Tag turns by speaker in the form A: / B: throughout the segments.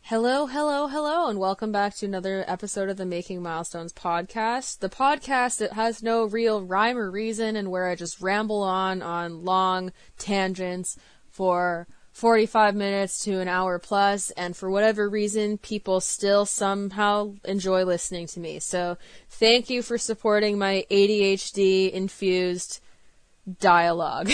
A: Hello, hello, hello, and welcome back to another episode of the Making Milestones podcast. The podcast that has no real rhyme or reason and where I just ramble on long tangents for 45 minutes to an hour plus, and for whatever reason, people still somehow enjoy listening to me. So thank you for supporting my ADHD-infused dialogue.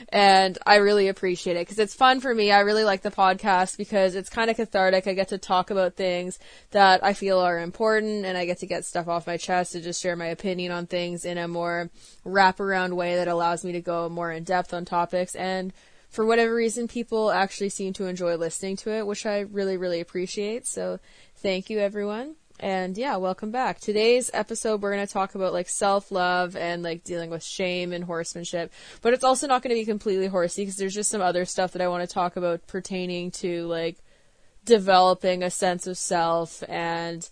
A: And I really appreciate it because it's fun for me. I really like the podcast because it's kind of cathartic. I get to talk about things that I feel are important, and I get to get stuff off my chest to just share my opinion on things in a more wraparound way that allows me to go more in depth on topics. And for whatever reason, people actually seem to enjoy listening to it, which I really, really appreciate. So thank you, everyone. And yeah, welcome back. Today's episode, we're going to talk about self-love and dealing with shame and horsemanship. But it's also not going to be completely horsey because there's just some other stuff that I want to talk about pertaining to developing a sense of self and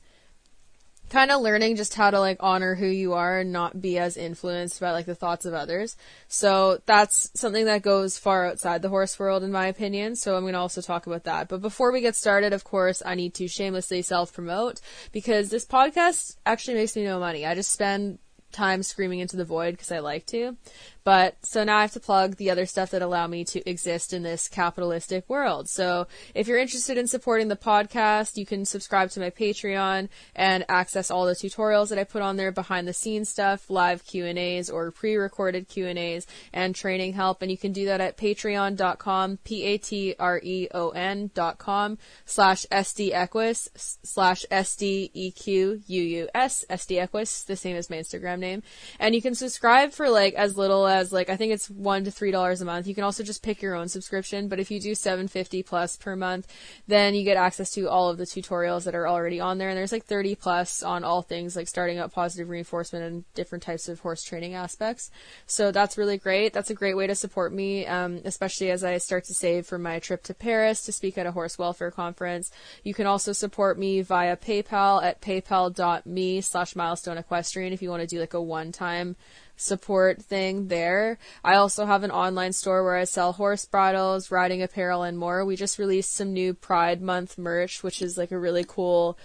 A: kind of learning just how to honor who you are and not be as influenced by the thoughts of others. So that's something that goes far outside the horse world in my opinion. So I'm going to also talk about that. But before we get started, of course, I need to shamelessly self-promote because this podcast actually makes me no money. I just spend time screaming into the void because I like to. But so now I have to plug the other stuff that allow me to exist in this capitalistic world. So if you're interested in supporting the podcast, you can subscribe to my Patreon and access all the tutorials that I put on there, behind the scenes stuff, live Q&As or pre-recorded Q&As, and training help. And you can do that at patreon.com, patreon.com/SDEquus/SDEQUUS, SDEquus, the same as my Instagram name. And you can subscribe for as little as I think it's $1 to $3 a month. You can also just pick your own subscription, but if you do $7.50 plus per month, then you get access to all of the tutorials that are already on there. And there's 30 plus on all things starting up positive reinforcement and different types of horse training aspects. So that's really great. That's a great way to support me, especially as I start to save for my trip to Paris to speak at a horse welfare conference. You can also support me via PayPal at paypal.me/milestoneequestrian if you want to do a one-time support thing there. I also have an online store where I sell horse bridles, riding apparel, and more. We just released some new Pride Month merch, which is a really cool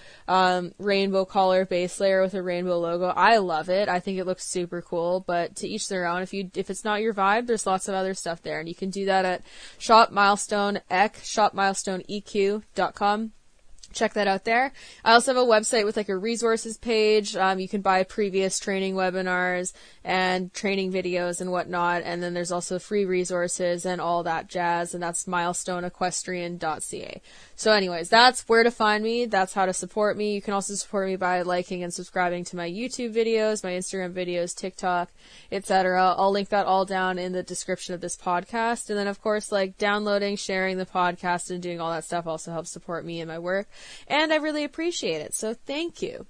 A: rainbow collar base layer with a rainbow logo. I love it. I think it looks super cool, but to each their own. If it's not your vibe, there's lots of other stuff there, and you can do that at shopmilestoneeq.com. Check that out there. I also have a website with a resources page. You can buy previous training webinars and training videos and whatnot. And then there's also free resources and all that jazz. And that's milestoneequestrian.ca. So anyways, that's where to find me. That's how to support me. You can also support me by liking and subscribing to my YouTube videos, my Instagram videos, TikTok, etc. I'll link that all down in the description of this podcast. And then of course, downloading, sharing the podcast and doing all that stuff also helps support me in my work. And I really appreciate it. So thank you.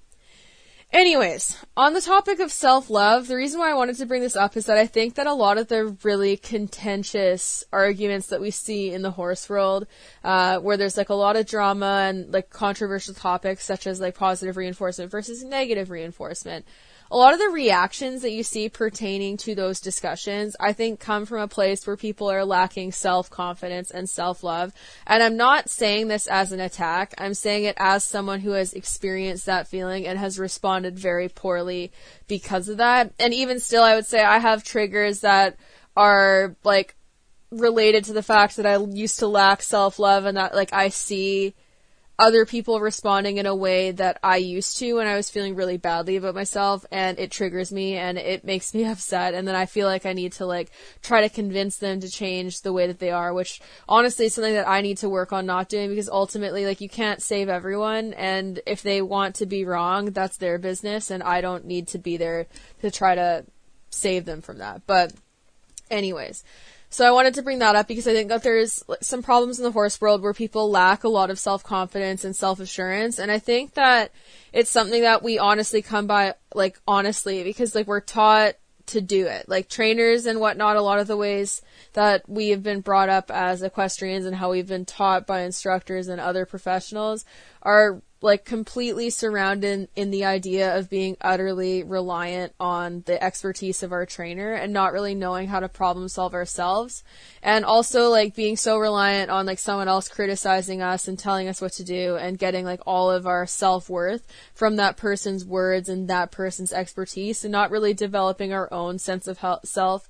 A: Anyways, on the topic of self-love, the reason why I wanted to bring this up is that I think that a lot of the really contentious arguments that we see in the horse world, where there's a lot of drama and controversial topics such as positive reinforcement versus negative reinforcement, a lot of the reactions that you see pertaining to those discussions, I think, come from a place where people are lacking self-confidence and self-love. And I'm not saying this as an attack. I'm saying it as someone who has experienced that feeling and has responded very poorly because of that. And even still, I would say I have triggers that are, related to the fact that I used to lack self-love and that, I see other people responding in a way that I used to when I was feeling really badly about myself, and it triggers me and it makes me upset, and then I feel like I need to try to convince them to change the way that they are, which honestly is something that I need to work on not doing, because ultimately you can't save everyone, and if they want to be wrong, that's their business, and I don't need to be there to try to save them from that. But anyways, so I wanted to bring that up because I think that there's some problems in the horse world where people lack a lot of self-confidence and self-assurance. And I think that it's something that we honestly come by, honestly, because we're taught to do it. Trainers and whatnot, a lot of the ways that we have been brought up as equestrians and how we've been taught by instructors and other professionals are like completely surrounded in the idea of being utterly reliant on the expertise of our trainer and not really knowing how to problem solve ourselves. And also like being so reliant on like someone else criticizing us and telling us what to do and getting like all of our self-worth from that person's words and that person's expertise and not really developing our own sense of self.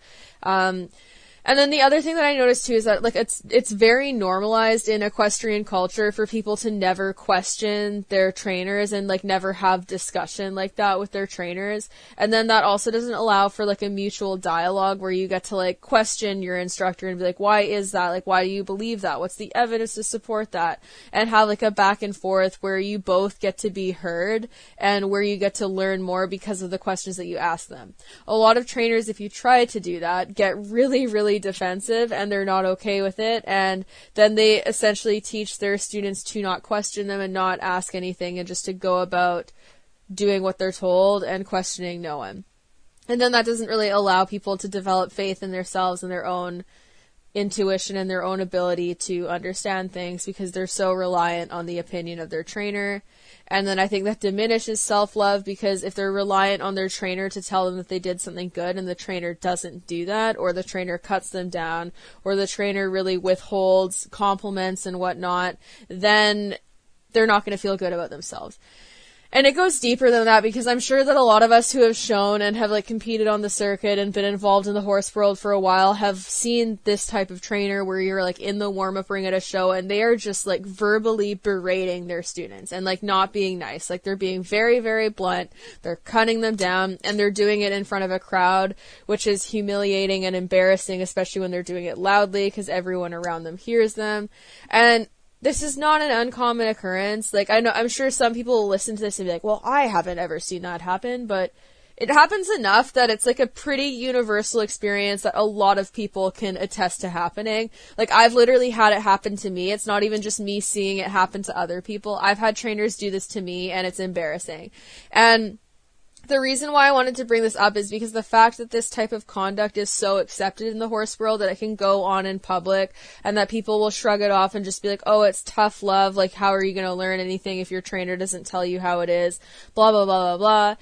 A: And then the other thing that I noticed too is that like it's very normalized in equestrian culture for people to never question their trainers and like never have discussion like that with their trainers. And then that also doesn't allow for like a mutual dialogue where you get to like question your instructor and be like, why is that? Like, why do you believe that? What's the evidence to support that? And have like a back and forth where you both get to be heard and where you get to learn more because of the questions that you ask them. A lot of trainers, if you try to do that, get really defensive and they're not okay with it, and then they essentially teach their students to not question them and not ask anything and just to go about doing what they're told and questioning no one. And then that doesn't really allow people to develop faith in themselves and their own intuition and their own ability to understand things because they're so reliant on the opinion of their trainer. And then I think that diminishes self-love because if they're reliant on their trainer to tell them that they did something good and the trainer doesn't do that, or the trainer cuts them down, or the trainer really withholds compliments and whatnot, then they're not going to feel good about themselves. And it goes deeper than that because I'm sure that a lot of us who have shown and have like competed on the circuit and been involved in the horse world for a while have seen this type of trainer where you're like in the warm-up ring at a show and they are just like verbally berating their students and like not being nice. Like they're being very blunt. They're cutting them down and they're doing it in front of a crowd, which is humiliating and embarrassing, especially when they're doing it loudly because everyone around them hears them. And this is not an uncommon occurrence. Like, I'm sure some people will listen to this and be like, well, I haven't ever seen that happen, but it happens enough that it's like a pretty universal experience that a lot of people can attest to happening. Like, I've literally had it happen to me. It's not even just me seeing it happen to other people. I've had trainers do this to me, and it's embarrassing. And the reason why I wanted to bring this up is because the fact that this type of conduct is so accepted in the horse world that it can go on in public and that people will shrug it off and just be like, oh, it's tough love. Like, how are you going to learn anything if your trainer doesn't tell you how it is? Blah, blah, blah, blah, blah.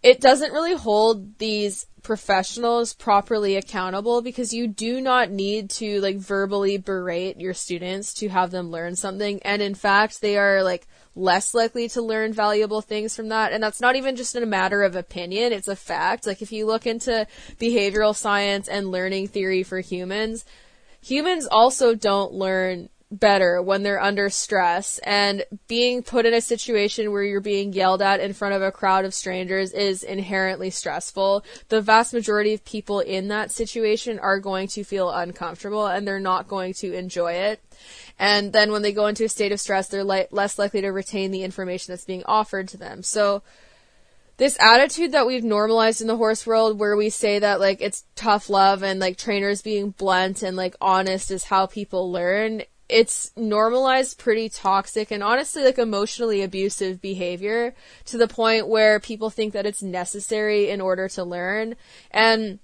A: It doesn't really hold these professionals properly accountable because you do not need to like verbally berate your students to have them learn something. And in fact, they are like less likely to learn valuable things from that. And that's not even just a matter of opinion. It's a fact. Like if you look into behavioral science and learning theory for humans, humans also don't learn better when they're under stress, and being put in a situation where you're being yelled at in front of a crowd of strangers is inherently stressful. The vast majority of people in that situation are going to feel uncomfortable and they're not going to enjoy it. And then when they go into a state of stress, they're less likely to retain the information that's being offered to them. So this attitude that we've normalized in the horse world where we say that like it's tough love and like trainers being blunt and like honest is how people learn, it's normalized pretty toxic and honestly like emotionally abusive behavior to the point where people think that it's necessary in order to learn. And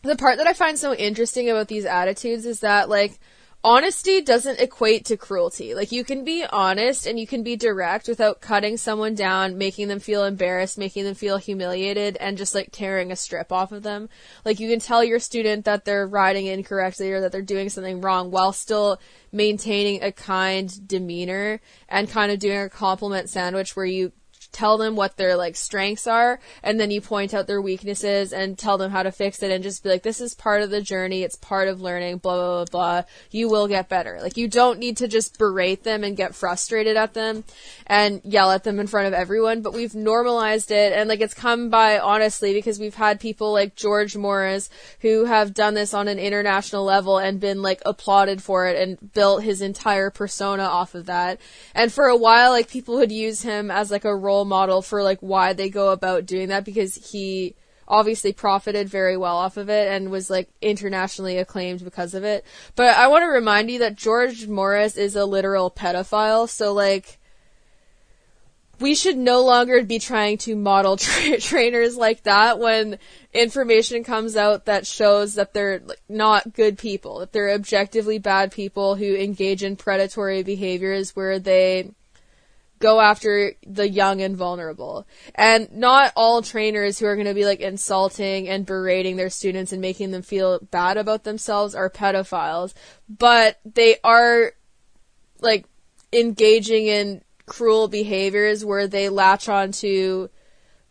A: the part that I find so interesting about these attitudes is that like honesty doesn't equate to cruelty. Like, you can be honest and you can be direct without cutting someone down, making them feel embarrassed, making them feel humiliated, and just, like, tearing a strip off of them. Like, you can tell your student that they're riding incorrectly or that they're doing something wrong while still maintaining a kind demeanor and kind of doing a compliment sandwich where you tell them what their like strengths are and then you point out their weaknesses and tell them how to fix it and just be like, this is part of the journey, it's part of learning, blah blah blah blah, you will get better. Like, you don't need to just berate them and get frustrated at them and yell at them in front of everyone, but we've normalized it. And like, it's come by honestly because we've had people like George Morris who have done this on an international level and been like applauded for it and built his entire persona off of that. And for a while, like, people would use him as like a role model for like why they go about doing that, because he obviously profited very well off of it and was like internationally acclaimed because of it. But I want to remind you that George Morris is a literal pedophile, so like we should no longer be trying to model trainers like that when information comes out that shows that they're like not good people, that they're objectively bad people who engage in predatory behaviors where they go after the young and vulnerable. And not all trainers who are going to be like insulting and berating their students and making them feel bad about themselves are pedophiles, but they are like engaging in cruel behaviors where they latch on to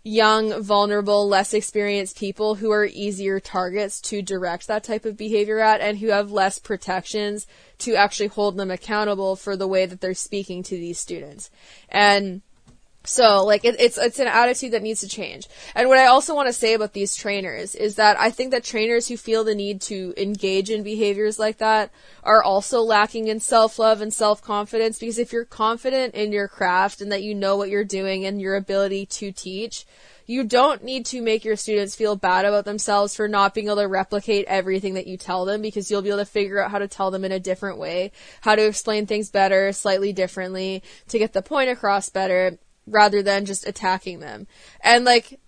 A: young, vulnerable, less experienced people who are easier targets to direct that type of behavior at, and who have less protections to actually hold them accountable for the way that they're speaking to these students. And so, like, it's an attitude that needs to change. And what I also want to say about these trainers is that I think that trainers who feel the need to engage in behaviors like that are also lacking in self-love and self-confidence, because if you're confident in your craft and that you know what you're doing and your ability to teach, you don't need to make your students feel bad about themselves for not being able to replicate everything that you tell them, because you'll be able to figure out how to tell them in a different way, how to explain things better, slightly differently, to get the point across better, rather than just attacking them. And, like,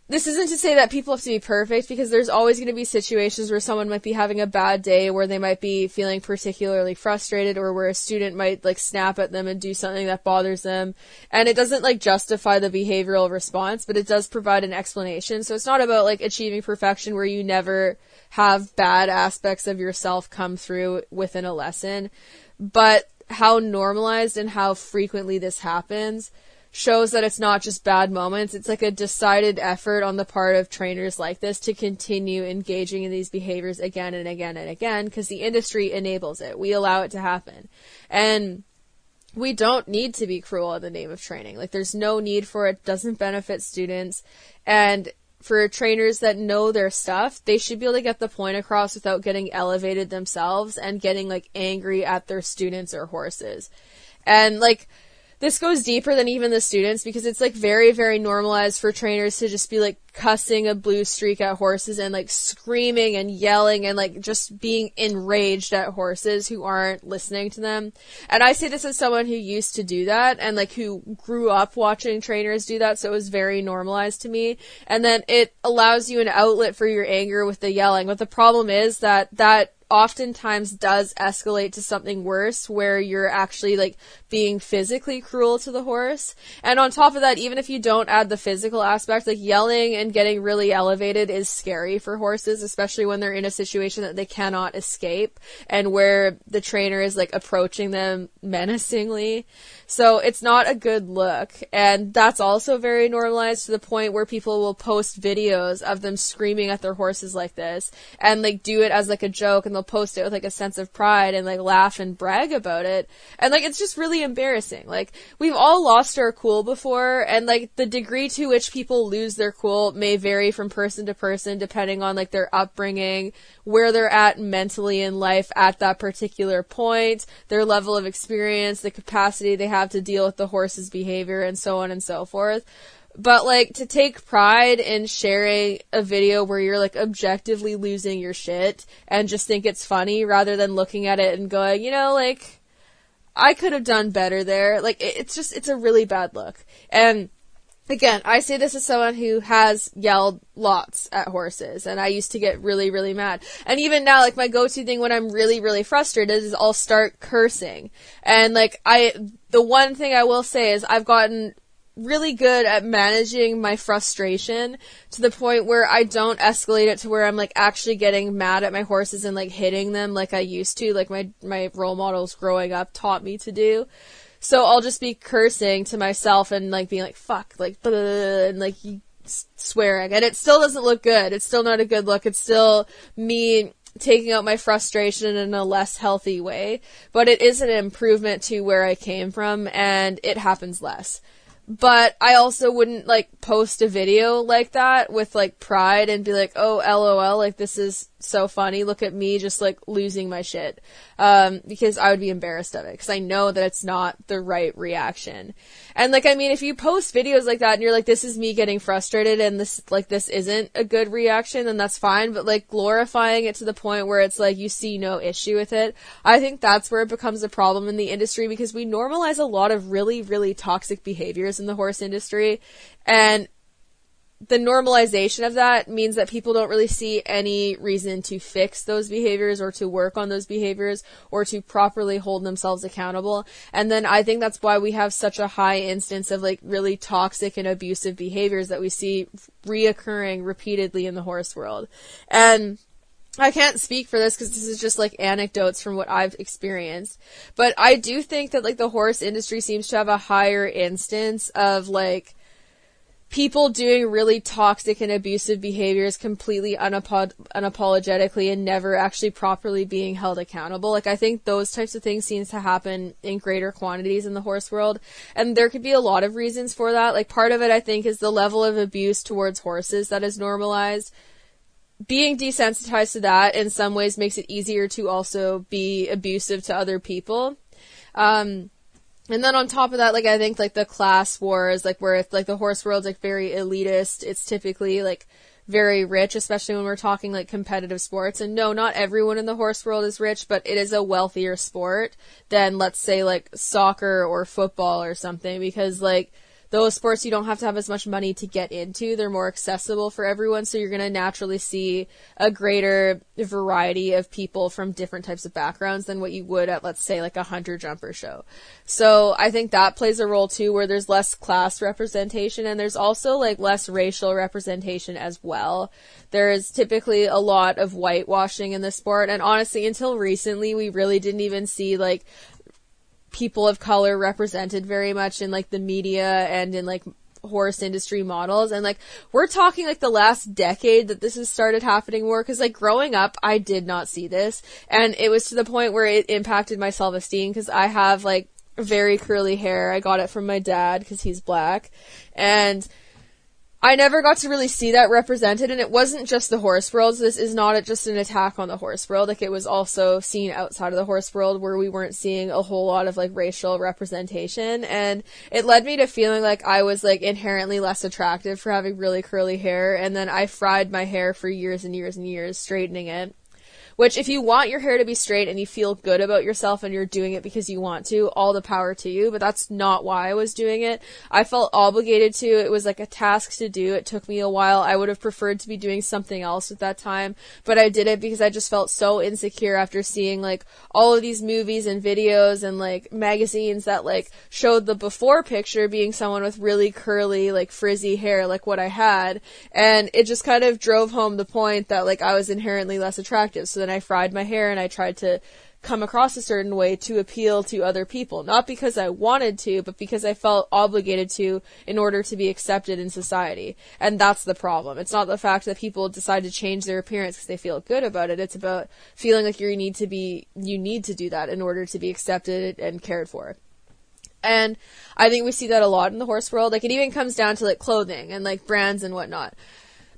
A: this isn't to say that people have to be perfect, because there's always going to be situations where someone might be having a bad day, where they might be feeling particularly frustrated, or where a student might, like, snap at them and do something that bothers them. And it doesn't, like, justify the behavioral response, but it does provide an explanation. So it's not about, like, achieving perfection where you never have bad aspects of yourself come through within a lesson. But how normalized and how frequently this happens shows that it's not just bad moments. It's like a decided effort on the part of trainers like this to continue engaging in these behaviors again and again and again, because the industry enables it. We allow it to happen. And we don't need to be cruel in the name of training. Like, there's no need for it. It doesn't benefit students. And for trainers that know their stuff, they should be able to get the point across without getting elevated themselves and getting, like, angry at their students or horses. And, like, this goes deeper than even the students, because it's, like, very, very normalized for trainers to just be, like, cussing a blue streak at horses and, like, screaming and yelling and, like, just being enraged at horses who aren't listening to them. And I say this as someone who used to do that and, like, who grew up watching trainers do that, so it was very normalized to me. And then it allows you an outlet for your anger with the yelling. But the problem is that oftentimes does escalate to something worse, where you're actually, like, being physically cruel to the horse. And on top of that, even if you don't add the physical aspect, like, yelling and getting really elevated is scary for horses, especially when they're in a situation that they cannot escape and where the trainer is, like, approaching them menacingly. So it's not a good look. And that's also very normalized, to the point where people will post videos of them screaming at their horses like this and, like, do it as, like, a joke, and they'll post it with, like, a sense of pride and, like, laugh and brag about it. And, like, it's just really embarrassing. Like, we've all lost our cool before, and, like, the degree to which people lose their cool may vary from person to person, depending on, like, their upbringing, where they're at mentally in life at that particular point, their level of experience, the capacity they have to deal with the horse's behavior, and so on and so forth. But, like, to take pride in sharing a video where you're, like, objectively losing your shit and just think it's funny, rather than looking at it and going, you know, like, I could have done better there. Like, it's a really bad look. And again, I say this as someone who has yelled lots at horses, and I used to get really, really mad. And even now, like, my go-to thing when I'm really, really frustrated is I'll start cursing. And, like, the one thing I will say is I've gotten really good at managing my frustration to the point where I don't escalate it to where I'm, like, actually getting mad at my horses and, like, hitting them like I used to, like my role models growing up taught me to do. So I'll just be cursing to myself and, like, being like, fuck, like, blah, blah, blah, and, like, swearing. And it still doesn't look good. It's still not a good look. It's still me taking out my frustration in a less healthy way. But it is an improvement to where I came from, and it happens less. But I also wouldn't, like, post a video like that with, like, pride and be like, oh, LOL, like, this is so funny, look at me just, like, losing my shit. Because I would be embarrassed of it, because I know that it's not the right reaction. And, like, I mean, if you post videos like that and you're like, this is me getting frustrated and this isn't a good reaction, then that's fine. But, like, glorifying it to the point where it's like you see no issue with it, I think that's where it becomes a problem in the industry, because we normalize a lot of really, really toxic behaviors in the horse industry. And the normalization of that means that people don't really see any reason to fix those behaviors or to work on those behaviors or to properly hold themselves accountable. And then I think that's why we have such a high instance of like really toxic and abusive behaviors that we see reoccurring repeatedly in the horse world. And I can't speak for this because this is just like anecdotes from what I've experienced. But I do think that like the horse industry seems to have a higher instance of like people doing really toxic and abusive behaviors completely unapologetically and never actually properly being held accountable. Like, I think those types of things seems to happen in greater quantities in the horse world. And there could be a lot of reasons for that. Like, part of it, I think, is the level of abuse towards horses that is normalized. Being desensitized to that in some ways makes it easier to also be abusive to other people. And then on top of that, like, I think, like, the class wars, like, where if, like, the horse world's, like, very elitist, it's typically, like, very rich, especially when we're talking, like, competitive sports. And no, not everyone in the horse world is rich, but it is a wealthier sport than, let's say, like, soccer or football or something, because, like, those sports you don't have to have as much money to get into. They're more accessible for everyone, so you're going to naturally see a greater variety of people from different types of backgrounds than what you would at, let's say, like a hunter jumper show. So I think that plays a role too, where there's less class representation, and there's also like less racial representation as well. There is typically a lot of whitewashing in the sport, and honestly, until recently, we really didn't even see like people of color represented very much in like the media and in like horse industry models. And like, we're talking like the last decade that this has started happening more, because like growing up I did not see this, and it was to the point where it impacted my self-esteem, because I have like very curly hair. I got it from my dad because he's black, and I never got to really see that represented. And it wasn't just the horse world. So this is not just an attack on the horse world. Like, it was also seen outside of the horse world, where we weren't seeing a whole lot of like racial representation. And it led me to feeling like I was like inherently less attractive for having really curly hair. And then I fried my hair for years and years and years, straightening it. Which, if you want your hair to be straight and you feel good about yourself and you're doing it because you want to, all the power to you, but that's not why I was doing it. I felt obligated to. It was like a task to do. It took me a while. I would have preferred to be doing something else at that time, but I did it because I just felt so insecure after seeing like all of these movies and videos and like magazines that like showed the before picture being someone with really curly, like frizzy hair like what I had, and it just kind of drove home the point that like I was inherently less attractive. So then I fried my hair and I tried to come across a certain way to appeal to other people. Not because I wanted to, but because I felt obligated to in order to be accepted in society. And that's the problem. It's not the fact that people decide to change their appearance because they feel good about it. It's about feeling like you need to do that in order to be accepted and cared for. And I think we see that a lot in the horse world. Like, it even comes down to like clothing and like brands and whatnot.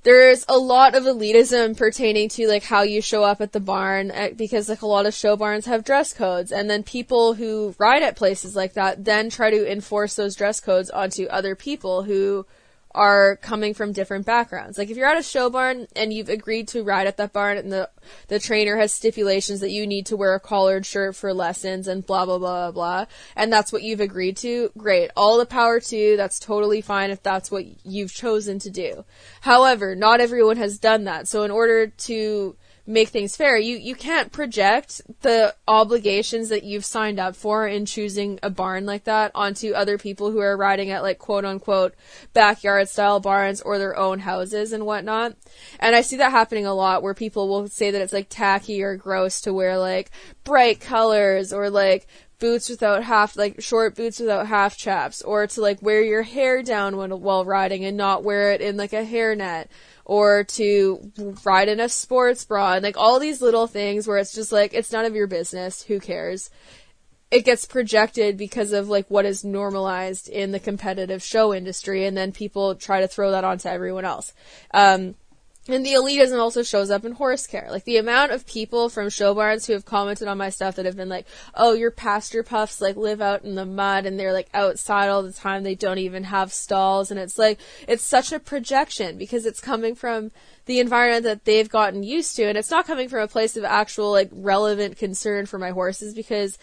A: There's a lot of elitism pertaining to like how you show up at the barn, because like a lot of show barns have dress codes, and then people who ride at places like that then try to enforce those dress codes onto other people who are coming from different backgrounds. Like, if you're at a show barn and you've agreed to ride at that barn, and the trainer has stipulations that you need to wear a collared shirt for lessons and blah, blah, blah, blah, and that's what you've agreed to, great. All the power to you. That's totally fine if that's what you've chosen to do. However, not everyone has done that. So in order to make things fair, you can't project the obligations that you've signed up for in choosing a barn like that onto other people who are riding at like quote unquote backyard style barns or their own houses and whatnot. And I see that happening a lot, where people will say that it's like tacky or gross to wear like bright colors, or like boots without short boots without half chaps, or to like wear your hair down while riding and not wear it in like a hairnet, or to ride in a sports bra, and like all these little things where it's just like, it's none of your business, who cares? It gets projected because of like what is normalized in the competitive show industry, and then people try to throw that onto everyone else. And the elitism also shows up in horse care. Like, the amount of people from show barns who have commented on my stuff that have been like, oh, your pasture puffs like live out in the mud and they're like outside all the time, they don't even have stalls. And it's like, it's such a projection because it's coming from the environment that they've gotten used to, and it's not coming from a place of actual like relevant concern for my horses. Because,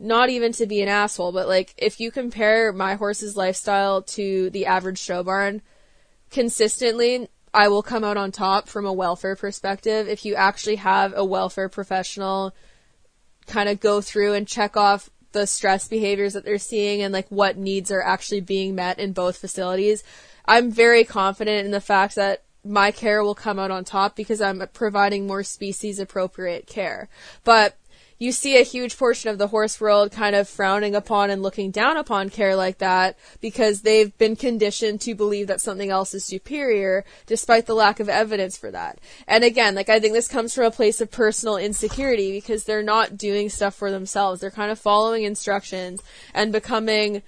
A: not even to be an asshole, but like, if you compare my horse's lifestyle to the average show barn, consistently, I will come out on top from a welfare perspective if you actually have a welfare professional kind of go through and check off the stress behaviors that they're seeing and like what needs are actually being met in both facilities. I'm very confident in the fact that my care will come out on top because I'm providing more species appropriate care. But you see a huge portion of the horse world kind of frowning upon and looking down upon care like that because they've been conditioned to believe that something else is superior despite the lack of evidence for that. And again, like I think this comes from a place of personal insecurity because they're not doing stuff for themselves. They're kind of following instructions and becoming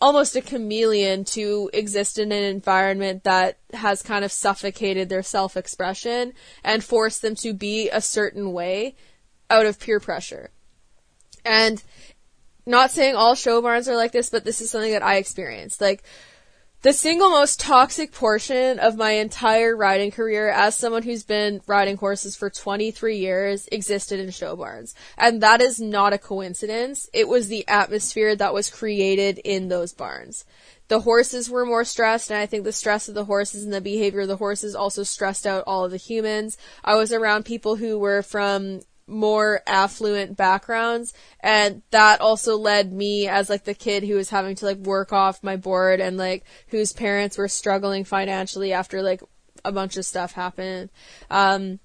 A: almost a chameleon to exist in an environment that has kind of suffocated their self-expression and forced them to be a certain way out of peer pressure. And not saying all show barns are like this, but this is something that I experienced. Like, the single most toxic portion of my entire riding career as someone who's been riding horses for 23 years existed in show barns. And that is not a coincidence. It was the atmosphere that was created in those barns. The horses were more stressed, and I think the stress of the horses and the behavior of the horses also stressed out all of the humans. I was around people who were from more affluent backgrounds, and that also led me as like the kid who was having to like work off my board and like whose parents were struggling financially after like a bunch of stuff happened. And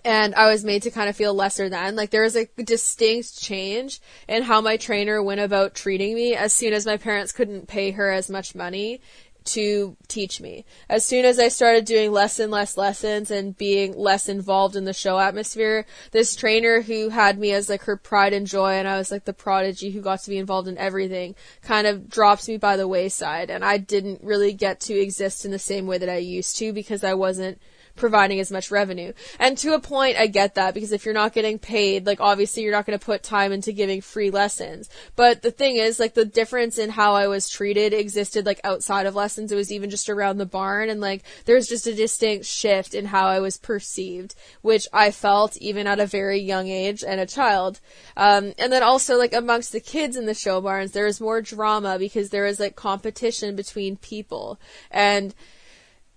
A: I was made to kind of feel lesser than. Like there was a distinct change in how my trainer went about treating me as soon as my parents couldn't pay her as much money to teach me. As soon as I started doing less and less lessons and being less involved in the show atmosphere, this trainer who had me as like her pride and joy, and I was like the prodigy who got to be involved in everything, kind of drops me by the wayside, and I didn't really get to exist in the same way that I used to because I wasn't providing as much revenue. And to a point, I get that, because if you're not getting paid, like obviously you're not going to put time into giving free lessons. But the thing is, like the difference in how I was treated existed like outside of lessons. It was even just around the barn, and like there's just a distinct shift in how I was perceived, which I felt even at a very young age and a child. And then also like amongst the kids in the show barns, there was more drama because there was like competition between people, and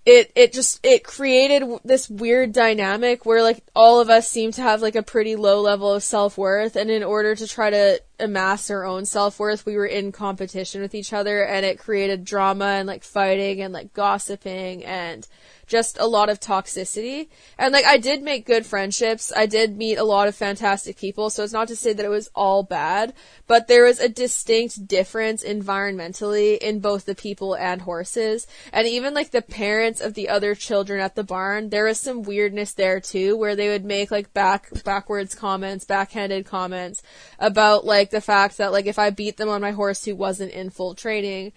A: it created this weird dynamic where like all of us seem to have like a pretty low level of self-worth, and in order to try to amass our own self-worth, we were in competition with each other, and it created drama and like fighting and like gossiping and just a lot of toxicity. And like I did make good friendships, I did meet a lot of fantastic people, so it's not to say that it was all bad, but there was a distinct difference environmentally in both the people and horses. And even like the parents of the other children at the barn, there was some weirdness there too, where they would make like backhanded comments about like the fact that like if I beat them on my horse who wasn't in full training,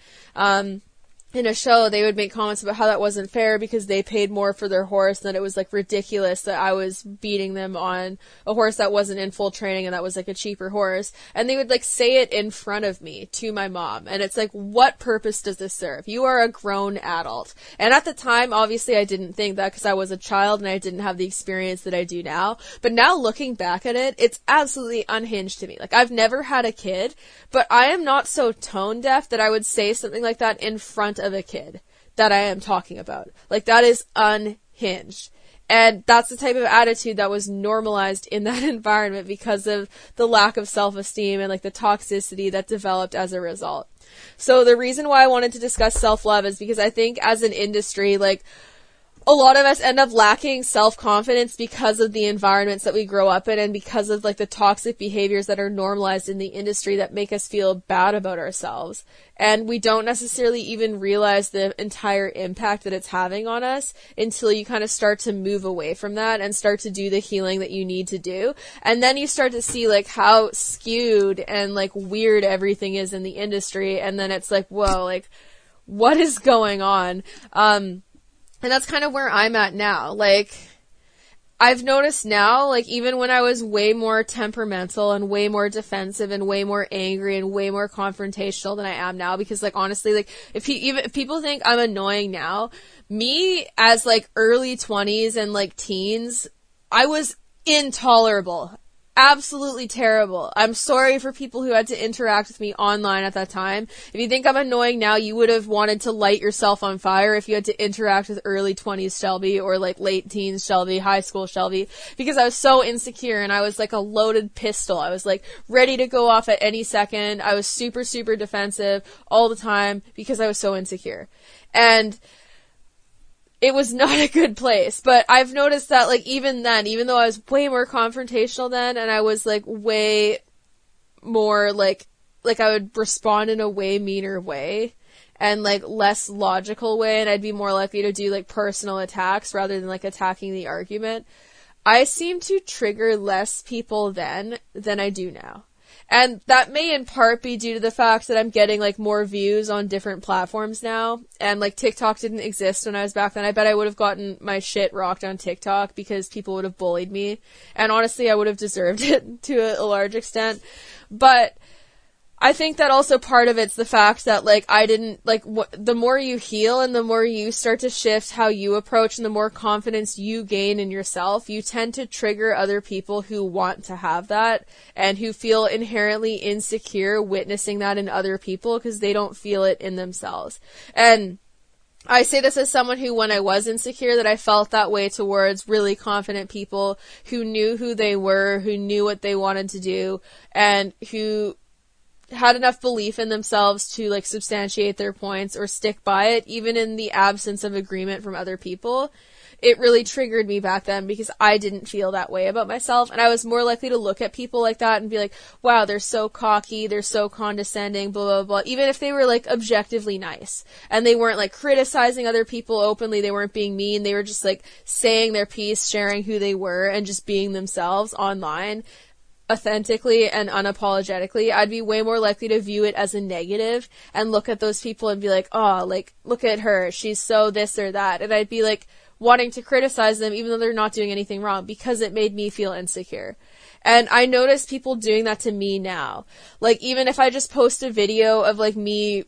A: in a show, they would make comments about how that wasn't fair because they paid more for their horse, and that it was like ridiculous that I was beating them on a horse that wasn't in full training and that was like a cheaper horse. And they would like say it in front of me to my mom. And it's like, what purpose does this serve? You are a grown adult. And at the time, obviously I didn't think that because I was a child and I didn't have the experience that I do now. But now looking back at it, it's absolutely unhinged to me. Like I've never had a kid, but I am not so tone deaf that I would say something like that in front of a kid that I am talking about. Like that is unhinged. And that's the type of attitude that was normalized in that environment because of the lack of self-esteem and like the toxicity that developed as a result. So the reason why I wanted to discuss self-love is because I think as an industry, like a lot of us end up lacking self-confidence because of the environments that we grow up in and because of like the toxic behaviors that are normalized in the industry that make us feel bad about ourselves. And we don't necessarily even realize the entire impact that it's having on us until you kind of start to move away from that and start to do the healing that you need to do. And then you start to see like how skewed and like weird everything is in the industry. And then it's like, whoa, like what is going on? And that's kind of where I'm at now. Like, I've noticed now, like, even when I was way more temperamental and way more defensive and way more angry and way more confrontational than I am now, because, like, honestly, like, if people think I'm annoying now, me as, like, early 20s and, like, teens, I was intolerable absolutely terrible. I'm sorry for people who had to interact with me online at that time. If you think I'm annoying now, you would have wanted to light yourself on fire if you had to interact with early 20s Shelby or like late teens Shelby, high school Shelby, because I was so insecure and I was like a loaded pistol. I was like ready to go off at any second. I was super, super defensive all the time because I was so insecure. And it was not a good place, but I've noticed that, like, even then, even though I was way more confrontational then, and I was, like, way more, like I would respond in a way meaner way, and, like, less logical way, and I'd be more likely to do, like, personal attacks rather than, like, attacking the argument, I seem to trigger less people then than I do now. And that may in part be due to the fact that I'm getting, like, more views on different platforms now. And, like, TikTok didn't exist when I was back then. I bet I would have gotten my shit rocked on TikTok because people would have bullied me. And honestly, I would have deserved it to a large extent. But I think that also part of it's the fact that, like, I didn't, like, the more you heal and the more you start to shift how you approach and the more confidence you gain in yourself, you tend to trigger other people who want to have that and who feel inherently insecure witnessing that in other people because they don't feel it in themselves. And I say this as someone who, when I was insecure, that I felt that way towards really confident people who knew who they were, who knew what they wanted to do, and who had enough belief in themselves to, like, substantiate their points or stick by it, even in the absence of agreement from other people. It really triggered me back then because I didn't feel that way about myself, and I was more likely to look at people like that and be like, wow, they're so cocky, they're so condescending, blah, blah, blah, even if they were, like, objectively nice. And they weren't, like, criticizing other people openly, they weren't being mean, they were just, like, saying their piece, sharing who they were, and just being themselves online authentically and unapologetically. I'd be way more likely to view it as a negative and look at those people and be like, oh, like, look at her, she's so this or that. And I'd be like wanting to criticize them even though they're not doing anything wrong because it made me feel insecure. And I notice people doing that to me now. Like, even if I just post a video of, like, me,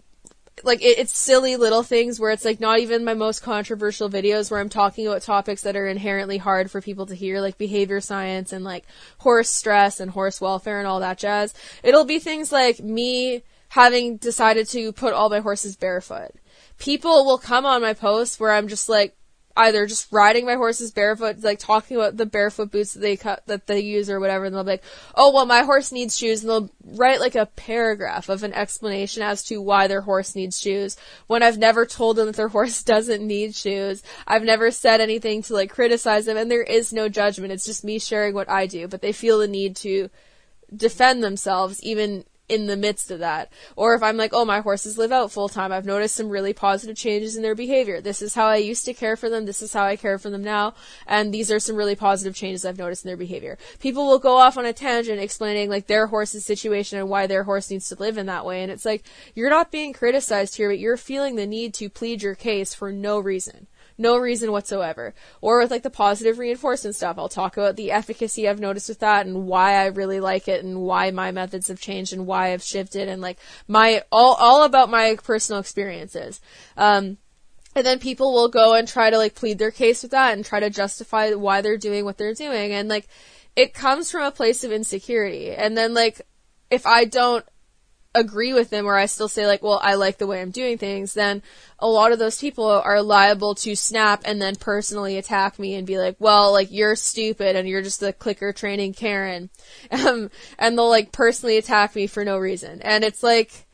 A: like, it's silly little things where it's, like, not even my most controversial videos where I'm talking about topics that are inherently hard for people to hear, like behavior science and, like, horse stress and horse welfare and all that jazz. It'll be things like me having decided to put all my horses barefoot. People will come on my posts where I'm just, like, either just riding my horses barefoot, like talking about the barefoot boots that they use or whatever, and they'll be like, oh, well, my horse needs shoes, and they'll write like a paragraph of an explanation as to why their horse needs shoes, when I've never told them that their horse doesn't need shoes. I've never said anything to, like, criticize them, and there is no judgment. It's just me sharing what I do, but they feel the need to defend themselves even in the midst of that. Or if I'm like, oh, my horses live out full time, I've noticed some really positive changes in their behavior. This is how I used to care for them, this is how I care for them now, and these are some really positive changes I've noticed in their behavior. People will go off on a tangent explaining, like, their horse's situation and why their horse needs to live in that way, and it's like, you're not being criticized here, but you're feeling the need to plead your case for no reason. No reason whatsoever. Or with, like, the positive reinforcement stuff, I'll talk about the efficacy I've noticed with that and why I really like it and why my methods have changed and why I've shifted and, like, all about my personal experiences. And then people will go and try to, like, plead their case with that and try to justify why they're doing what they're doing. And, like, it comes from a place of insecurity. And then, like, if I don't agree with them or I still say, like, well, I like the way I'm doing things, then a lot of those people are liable to snap and then personally attack me and be like, well, like, you're stupid and you're just a clicker training Karen. And they'll, like, personally attack me for no reason. And it's, like,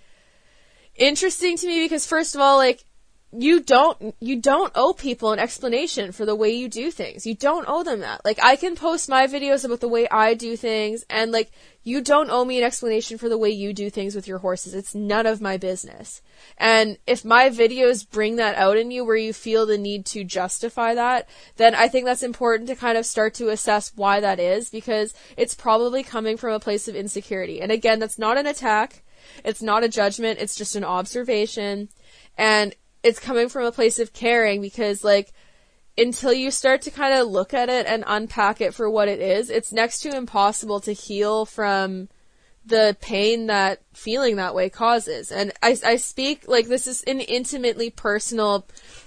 A: interesting to me because, first of all, like, you don't owe people an explanation for the way you do things. You don't owe them that. Like, I can post my videos about the way I do things, and, like, you don't owe me an explanation for the way you do things with your horses. It's none of my business. And if my videos bring that out in you where you feel the need to justify that, then I think that's important to kind of start to assess why that is, because it's probably coming from a place of insecurity. And again, that's not an attack. It's not a judgment. It's just an observation. And it's coming from a place of caring because, like, until you start to kind of look at it and unpack it for what it is, it's next to impossible to heal from the pain that feeling that way causes. And I speak, like, this is an intimately personal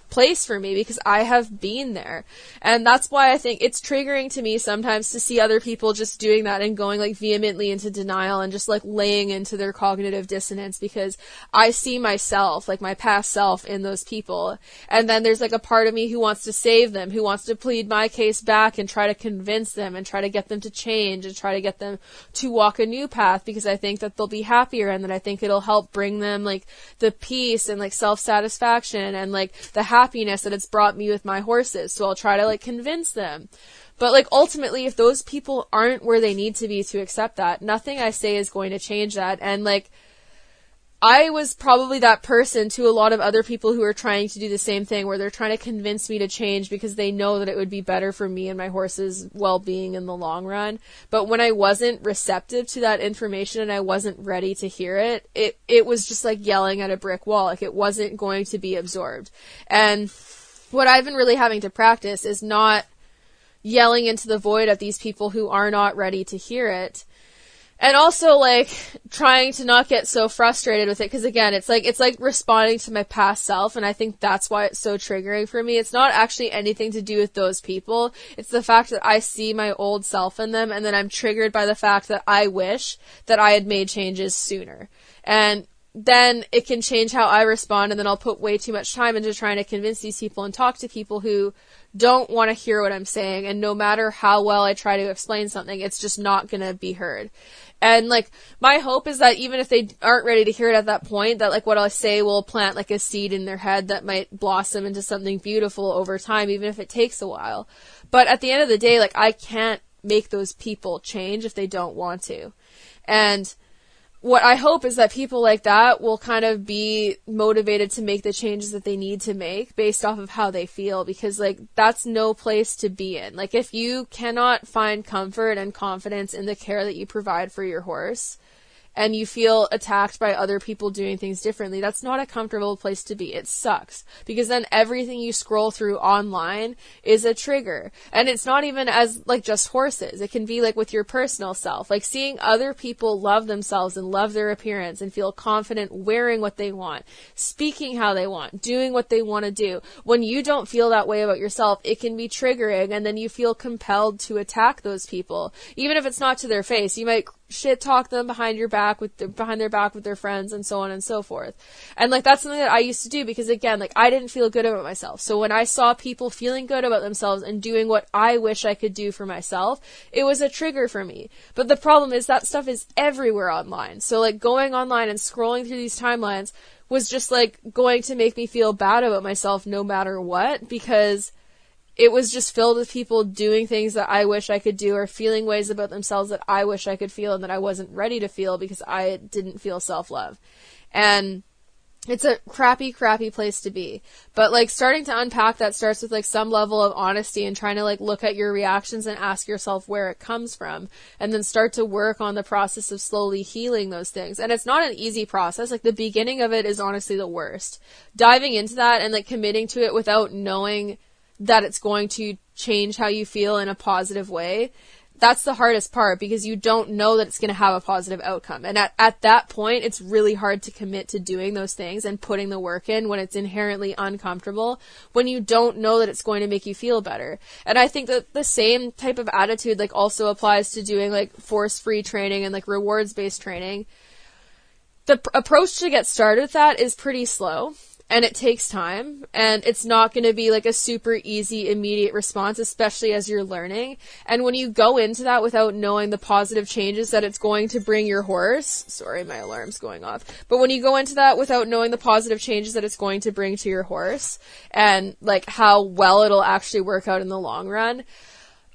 A: place for me because I have been there. And that's why I think it's triggering to me sometimes to see other people just doing that and going like vehemently into denial and just like laying into their cognitive dissonance, because I see myself, like my past self, in those people. And then there's like a part of me who wants to save them, who wants to plead my case back and try to convince them and try to get them to change and try to get them to walk a new path, because I think that they'll be happier and that I think it'll help bring them like the peace and like self-satisfaction and like the happiness that it's brought me with my horses. So I'll try to like convince them. But like ultimately, if those people aren't where they need to be to accept that, nothing I say is going to change that. And like, I was probably that person to a lot of other people who are trying to do the same thing, where they're trying to convince me to change because they know that it would be better for me and my horse's well-being in the long run. But when I wasn't receptive to that information and I wasn't ready to hear it, it was just like yelling at a brick wall. Like, it wasn't going to be absorbed. And what I've been really having to practice is not yelling into the void at these people who are not ready to hear it. And also, like, trying to not get so frustrated with it, because again, it's like responding to my past self, and I think that's why it's so triggering for me. It's not actually anything to do with those people. It's the fact that I see my old self in them, and then I'm triggered by the fact that I wish that I had made changes sooner. And then it can change how I respond, and then I'll put way too much time into trying to convince these people and talk to people who don't want to hear what I'm saying, and no matter how well I try to explain something, it's just not going to be heard. And like, my hope is that even if they aren't ready to hear it at that point, that like what I say will plant like a seed in their head that might blossom into something beautiful over time, even if it takes a while. But at the end of the day, like, I can't make those people change if they don't want to. And what I hope is that people like that will kind of be motivated to make the changes that they need to make based off of how they feel, because like, that's no place to be in. Like, if you cannot find comfort and confidence in the care that you provide for your horse, and you feel attacked by other people doing things differently, that's not a comfortable place to be. It sucks, because then everything you scroll through online is a trigger. And it's not even as like just horses. It can be like with your personal self, like seeing other people love themselves and love their appearance and feel confident wearing what they want, speaking how they want, doing what they want to do. When you don't feel that way about yourself, it can be triggering, and then you feel compelled to attack those people. Even if it's not to their face, you might shit talk them behind their back with their friends, and so on and so forth. And like, that's something that I used to do, because again, like, I didn't feel good about myself. So when I saw people feeling good about themselves and doing what I wish I could do for myself, it was a trigger for me. But the problem is that stuff is everywhere online. So like, going online and scrolling through these timelines was just like going to make me feel bad about myself no matter what, because it was just filled with people doing things that I wish I could do, or feeling ways about themselves that I wish I could feel and that I wasn't ready to feel because I didn't feel self-love. And it's a crappy, crappy place to be. But like, starting to unpack that starts with like some level of honesty and trying to like look at your reactions and ask yourself where it comes from, and then start to work on the process of slowly healing those things. And it's not an easy process. Like, the beginning of it is honestly the worst. Diving into that and like committing to it without knowing that it's going to change how you feel in a positive way, that's the hardest part, because you don't know that it's going to have a positive outcome. And at that point, it's really hard to commit to doing those things and putting the work in when it's inherently uncomfortable, when you don't know that it's going to make you feel better. And I think that the same type of attitude like also applies to doing like force-free training and like rewards-based training. The approach to get started with that is pretty slow. And it takes time, and it's not going to be like a super easy, immediate response, especially as you're learning. And when you go into that without knowing the positive changes that it's going to bring your horse, sorry, my alarm's going off. But when you go into that without knowing the positive changes that it's going to bring to your horse, and like how well it'll actually work out in the long run,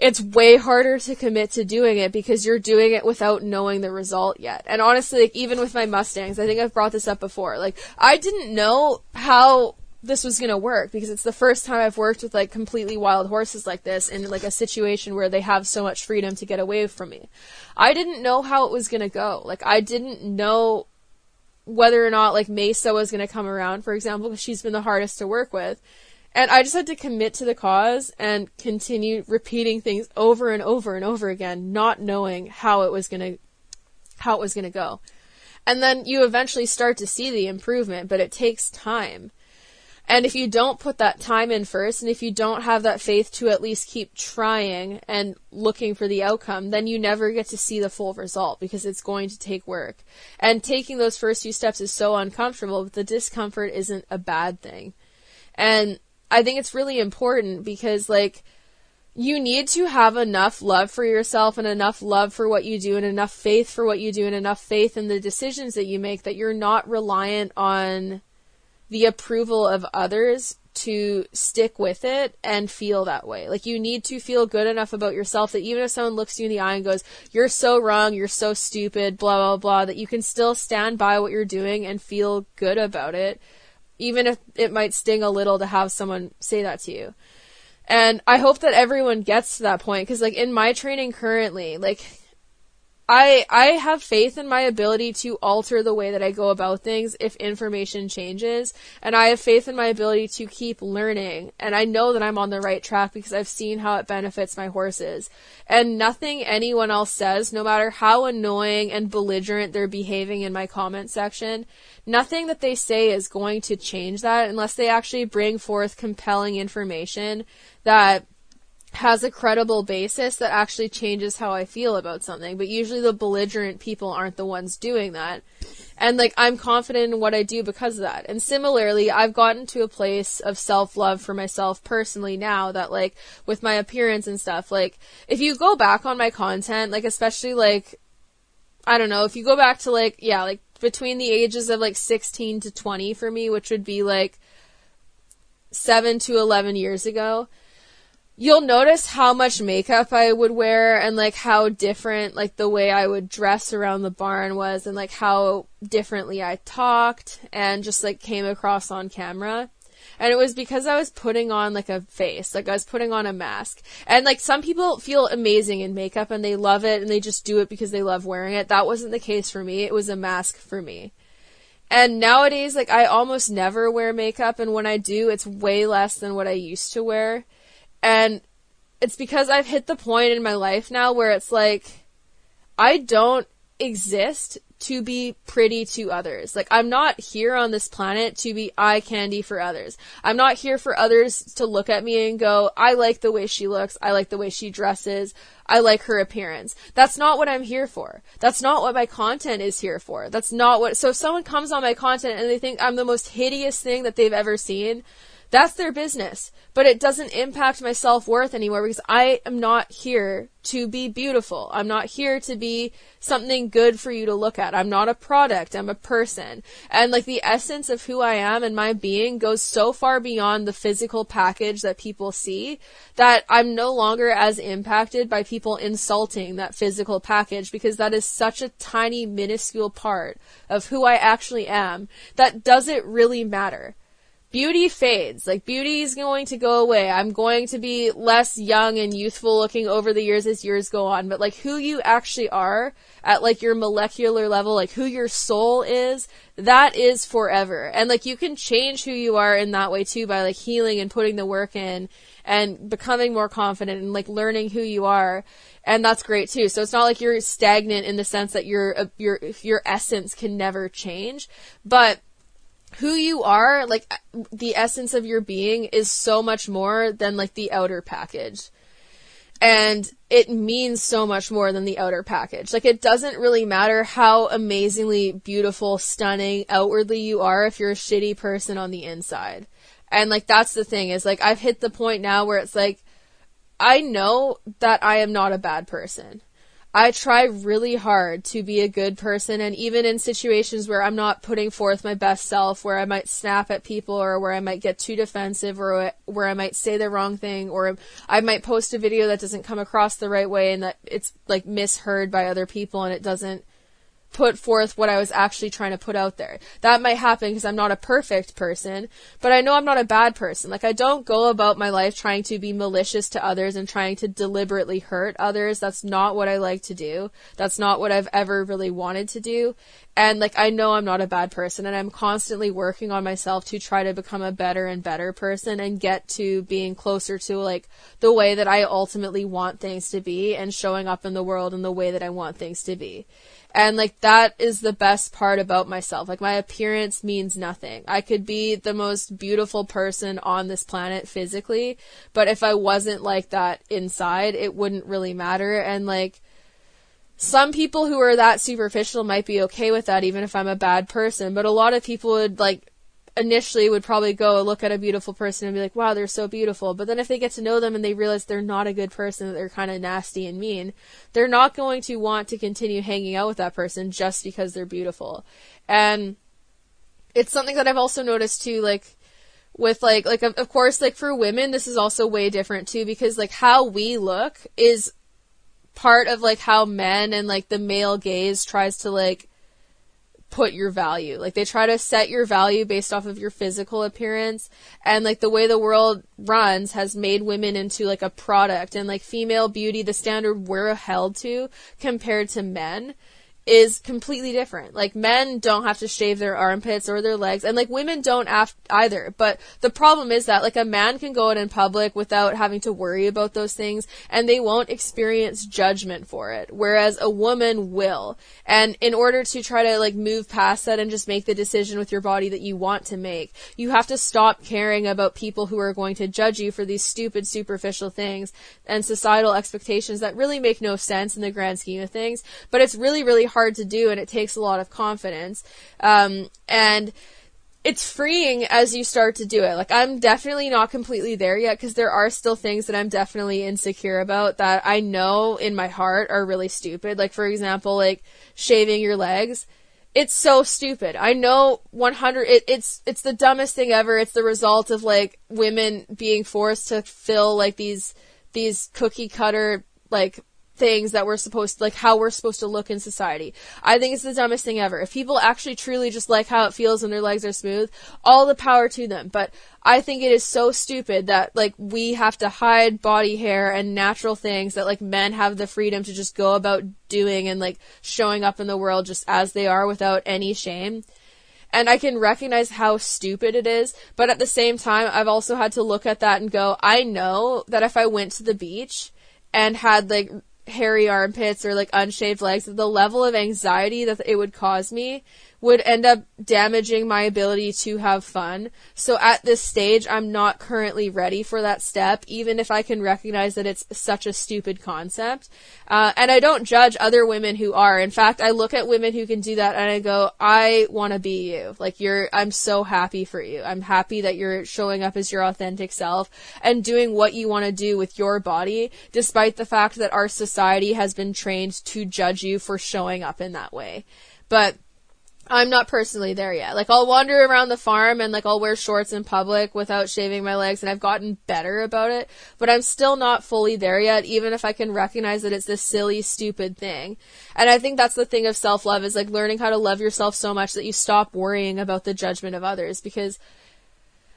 A: it's way harder to commit to doing it, because you're doing it without knowing the result yet. And honestly, like, even with my Mustangs, I think I've brought this up before, like, I didn't know how this was going to work, because it's the first time I've worked with like completely wild horses like this in like a situation where they have so much freedom to get away from me. I didn't know how it was going to go. Like, I didn't know whether or not like Mesa was going to come around, for example, because she's been the hardest to work with. And I just had to commit to the cause and continue repeating things over and over and over again, not knowing how it was going to go. And then you eventually start to see the improvement, but it takes time. And if you don't put that time in first, and if you don't have that faith to at least keep trying and looking for the outcome, then you never get to see the full result, because it's going to take work. And taking those first few steps is so uncomfortable, but the discomfort isn't a bad thing. And I think it's really important, because like, you need to have enough love for yourself and enough love for what you do and enough faith for what you do and enough faith in the decisions that you make that you're not reliant on the approval of others to stick with it and feel that way. Like, you need to feel good enough about yourself that even if someone looks you in the eye and goes, you're so wrong, you're so stupid, blah, blah, blah, that you can still stand by what you're doing and feel good about it, even if it might sting a little to have someone say that to you. And I hope that everyone gets to that point, because like in my training currently, like I have faith in my ability to alter the way that I go about things if information changes, and I have faith in my ability to keep learning, and I know that I'm on the right track because I've seen how it benefits my horses. And nothing anyone else says, no matter how annoying and belligerent they're behaving in my comment section, nothing that they say is going to change that unless they actually bring forth compelling information that has a credible basis that actually changes how I feel about something. But usually the belligerent people aren't the ones doing that. And like, I'm confident in what I do because of that. And similarly, I've gotten to a place of self-love for myself personally now that like, with my appearance and stuff, like, if you go back on my content, like, especially like, I don't know, if you go back to like, yeah, like between the ages of like 16 to 20 for me, which would be like 7 to 11 years ago, you'll notice how much makeup I would wear and like how different like the way I would dress around the barn was, and like how differently I talked and just like came across on camera. And it was because I was putting on like a face, like I was putting on a mask. And like, some people feel amazing in makeup and they love it and they just do it because they love wearing it. That wasn't the case for me. It was a mask for me. And nowadays, like, I almost never wear makeup, and when I do, it's way less than what I used to wear. And it's because I've hit the point in my life now where it's like, I don't exist to be pretty to others. Like, I'm not here on this planet to be eye candy for others. I'm not here for others to look at me and go, I like the way she looks, I like the way she dresses, I like her appearance. That's not what I'm here for. That's not what my content is here for. That's not what... So if someone comes on my content and they think I'm the most hideous thing that they've ever seen, that's their business. But it doesn't impact my self-worth anymore, because I am not here to be beautiful. I'm not here to be something good for you to look at. I'm not a product. I'm a person. And like, the essence of who I am and my being goes so far beyond the physical package that people see that I'm no longer as impacted by people insulting that physical package, because that is such a tiny, minuscule part of who I actually am that doesn't really matter. Beauty fades. Like, beauty is going to go away. I'm going to be less young and youthful looking over the years as years go on. But like, who you actually are at like your molecular level, like who your soul is, that is forever. And like, you can change who you are in that way too, by like healing and putting the work in and becoming more confident and like learning who you are. And that's great too. So it's not like you're stagnant in the sense that your essence can never change, but who you are, like the essence of your being, is so much more than like the outer package. And it means so much more than the outer package. Like, it doesn't really matter how amazingly beautiful, stunning outwardly you are if you're a shitty person on the inside. And like, that's the thing, is like, I've hit the point now where it's like, I know that I am not a bad person. I try really hard to be a good person, and even in situations where I'm not putting forth my best self, where I might snap at people, or where I might get too defensive, or where I might say the wrong thing, or I might post a video that doesn't come across the right way and that it's like misheard by other people and it doesn't put forth what I was actually trying to put out there. That might happen because I'm not a perfect person, but I know I'm not a bad person. Like, I don't go about my life trying to be malicious to others and trying to deliberately hurt others. That's not what I like to do. That's not what I've ever really wanted to do. And like, I know I'm not a bad person, and I'm constantly working on myself to try to become a better and better person and get to being closer to like the way that I ultimately want things to be, and showing up in the world in the way that I want things to be. And, like, that is the best part about myself. Like, my appearance means nothing. I could be the most beautiful person on this planet physically, but if I wasn't like that inside, it wouldn't really matter. And, like, some people who are that superficial might be okay with that, even if I'm a bad person. But a lot of people would, like, initially would probably go look at a beautiful person and be like, wow, they're so beautiful. But then if they get to know them and they realize they're not a good person, that they're kind of nasty and mean, they're not going to want to continue hanging out with that person just because they're beautiful. And it's something that I've also noticed too, like, with, like, of course, like, for women, this is also way different too, because, like, how we look is part of, like, how men and, like, the male gaze tries to, like, put your value. Like, they try to set your value based off of your physical appearance, and, like, the way the world runs has made women into, like, a product, and, like, female beauty, the standard we're held to compared to men, is completely different. Like, men don't have to shave their armpits or their legs, and, like, women don't either. But the problem is that, like, a man can go out in public without having to worry about those things, and they won't experience judgment for it, whereas a woman will. And in order to try to, like, move past that and just make the decision with your body that you want to make, you have to stop caring about people who are going to judge you for these stupid, superficial things and societal expectations that really make no sense in the grand scheme of things. But it's really, really hard to do, and it takes a lot of confidence. And it's freeing as you start to do it. Like, I'm definitely not completely there yet, because there are still things that I'm definitely insecure about that I know in my heart are really stupid. Like, for example, like, shaving your legs. It's so stupid. I know 100, it's the dumbest thing ever. It's the result of, like, women being forced to fill, like, these cookie cutter, like, things that we're supposed to, like, how we're supposed to look in society. I think it's the dumbest thing ever. If people actually truly just like how it feels when their legs are smooth, all the power to them. But I think it is so stupid that, like, we have to hide body hair and natural things that, like, men have the freedom to just go about doing and, like, showing up in the world just as they are without any shame. And I can recognize how stupid it is, but at the same time, I've also had to look at that and go, I know that if I went to the beach and had, like, hairy armpits or, like, unshaved legs, the level of anxiety that it would cause me would end up damaging my ability to have fun. So at this stage, I'm not currently ready for that step, even if I can recognize that it's such a stupid concept. And I don't judge other women who are. In fact, I look at women who can do that and I go, I want to be you. Like, I'm so happy for you. I'm happy that you're showing up as your authentic self and doing what you want to do with your body, despite the fact that our society has been trained to judge you for showing up in that way. But I'm not personally there yet. Like, I'll wander around the farm and, like, I'll wear shorts in public without shaving my legs, and I've gotten better about it, but I'm still not fully there yet, even if I can recognize that it's this silly, stupid thing. And I think that's the thing of self-love, is, like, learning how to love yourself so much that you stop worrying about the judgment of others, because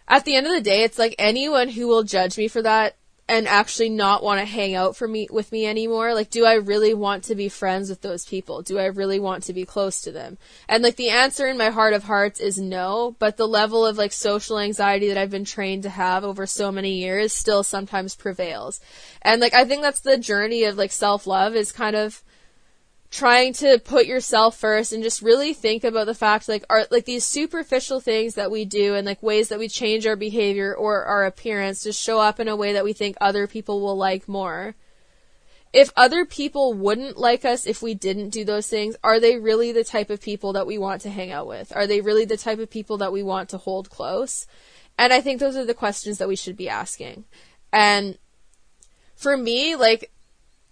A: at the end of the day, it's like, anyone who will judge me for that and actually not want to hang out with me anymore, like, do I really want to be friends with those people? Do I really want to be close to them? And, like, the answer in my heart of hearts is no, but the level of, like, social anxiety that I've been trained to have over so many years still sometimes prevails. And, like, I think that's the journey of, like, self-love, is kind of trying to put yourself first and just really think about the fact, like, these superficial things that we do and, like, ways that we change our behavior or our appearance to show up in a way that we think other people will like more. If other people wouldn't like us if we didn't do those things, are they really the type of people that we want to hang out with? Are they really the type of people that we want to hold close? And I think those are the questions that we should be asking. And for me, like,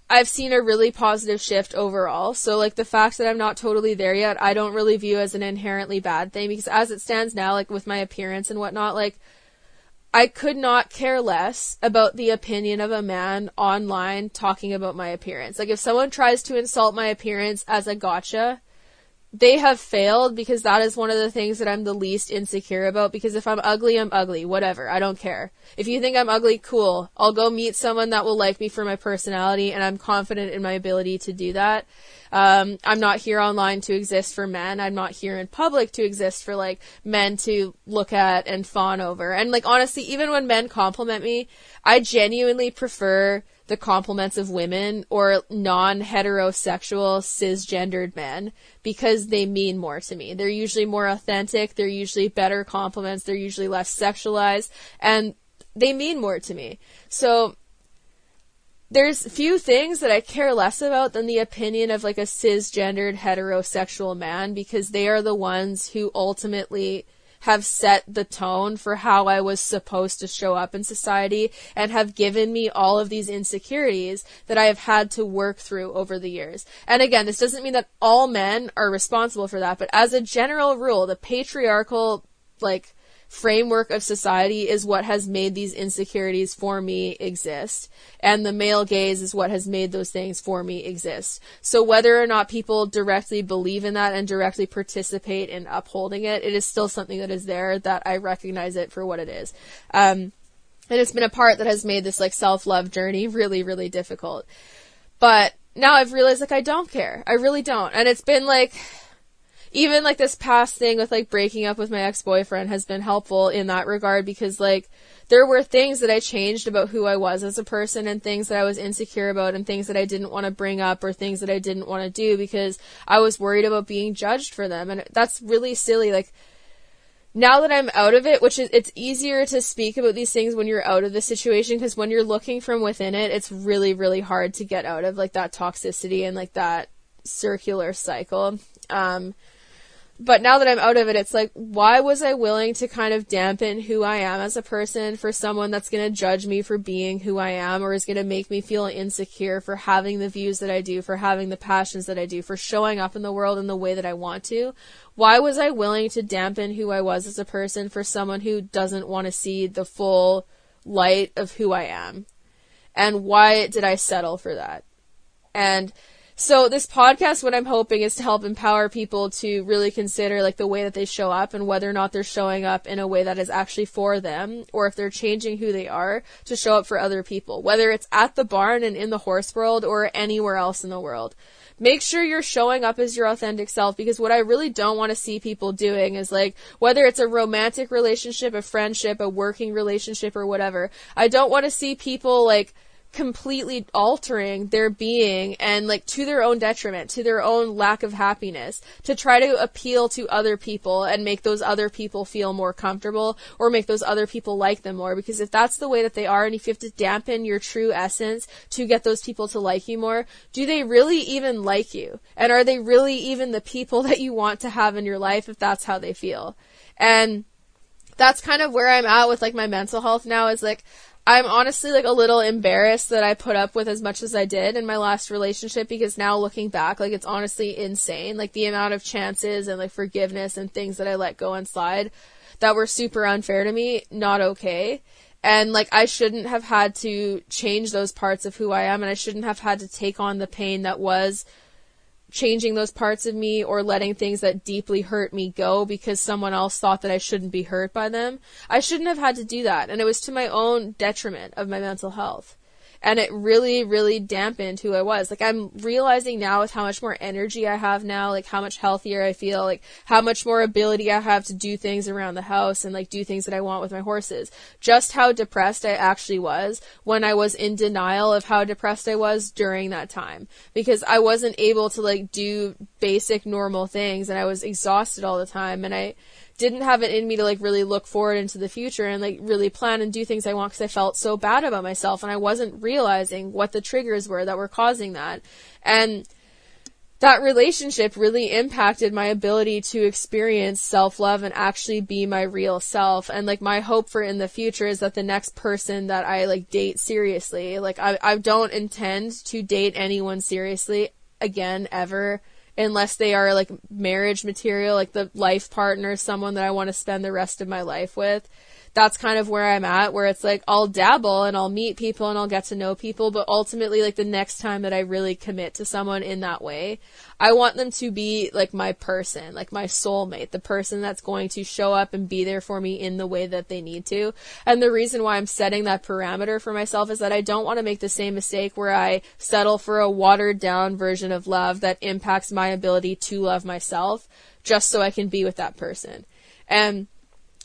A: I've seen a really positive shift overall. So, like, the fact that I'm not totally there yet, I don't really view as an inherently bad thing, because as it stands now, like, with my appearance and whatnot, like, I could not care less about the opinion of a man online talking about my appearance. Like, if someone tries to insult my appearance as a gotcha, they have failed, because that is one of the things that I'm the least insecure about, because if I'm ugly, I'm ugly. Whatever. I don't care. If you think I'm ugly, cool. I'll go meet someone that will like me for my personality, and I'm confident in my ability to do that. I'm not here online to exist for men. I'm not here in public to exist for, like, men to look at and fawn over. And, like, honestly, even when men compliment me, I genuinely prefer the compliments of women or non-heterosexual cisgendered men because they mean more to me. They're usually more authentic, they're usually better compliments, they're usually less sexualized, and they mean more to me. So there's few things that I care less about than the opinion of like a cisgendered heterosexual man, because they are the ones who ultimately have set the tone for how I was supposed to show up in society and have given me all of these insecurities that I have had to work through over the years. And again, this doesn't mean that all men are responsible for that, but as a general rule, the patriarchal, like, framework of society is what has made these insecurities for me exist. And the male gaze is what has made those things for me exist. So whether or not people directly believe in that and directly participate in upholding it, it is still something that is there, that I recognize it for what it is. And it's been a part that has made this like self-love journey really, really difficult. But now I've realized like I don't care. I really don't. And it's been like, even like this past thing with like breaking up with my ex-boyfriend has been helpful in that regard, because like there were things that I changed about who I was as a person and things that I was insecure about and things that I didn't want to bring up or things that I didn't want to do because I was worried about being judged for them. And that's really silly. Like, now that I'm out of it, which is, it's easier to speak about these things when you're out of the situation, because when you're looking from within it, it's really, really hard to get out of like that toxicity and like that circular cycle. But now that I'm out of it, it's like, why was I willing to kind of dampen who I am as a person for someone that's going to judge me for being who I am, or is going to make me feel insecure for having the views that I do, for having the passions that I do, for showing up in the world in the way that I want to? Why was I willing to dampen who I was as a person for someone who doesn't want to see the full light of who I am? And why did I settle for that? And so this podcast, what I'm hoping is to help empower people to really consider like the way that they show up and whether or not they're showing up in a way that is actually for them, or if they're changing who they are to show up for other people, whether it's at the barn and in the horse world or anywhere else in the world. Make sure you're showing up as your authentic self, because what I really don't want to see people doing is like, whether it's a romantic relationship, a friendship, a working relationship, or whatever, I don't want to see people like completely altering their being and like to their own detriment, to their own lack of happiness, to try to appeal to other people and make those other people feel more comfortable or make those other people like them more. Because if that's the way that they are, and if you have to dampen your true essence to get those people to like you more, do they really even like you? And are they really even the people that you want to have in your life if that's how they feel? And that's kind of where I'm at with like my mental health now, is like, I'm honestly like a little embarrassed that I put up with as much as I did in my last relationship, because now looking back, like it's honestly insane. Like the amount of chances and like forgiveness and things that I let go and slide that were super unfair to me, not okay. And like I shouldn't have had to change those parts of who I am, and I shouldn't have had to take on the pain that was changing those parts of me or letting things that deeply hurt me go because someone else thought that I shouldn't be hurt by them. I shouldn't have had to do that. And it was to my own detriment of my mental health. And it really, really dampened who I was. Like, I'm realizing now with how much more energy I have now, like how much healthier I feel, like how much more ability I have to do things around the house and like do things that I want with my horses. Just how depressed I actually was when I was in denial of how depressed I was during that time. Because I wasn't able to like do basic normal things, and I was exhausted all the time, and I didn't have it in me to like really look forward into the future and like really plan and do things I want, because I felt so bad about myself, and I wasn't realizing what the triggers were that were causing that. And that relationship really impacted my ability to experience self-love and actually be my real self. And like my hope for in the future is that the next person that I like date seriously, like I don't intend to date anyone seriously again ever, unless they are like marriage material, like the life partner, someone that I want to spend the rest of my life with. That's kind of where I'm at, where it's like I'll dabble and I'll meet people and I'll get to know people, but ultimately like the next time that I really commit to someone in that way, I want them to be like my person, like my soulmate, the person that's going to show up and be there for me in the way that they need to. And the reason why I'm setting that parameter for myself is that I don't want to make the same mistake where I settle for a watered down version of love that impacts my ability to love myself just so I can be with that person. And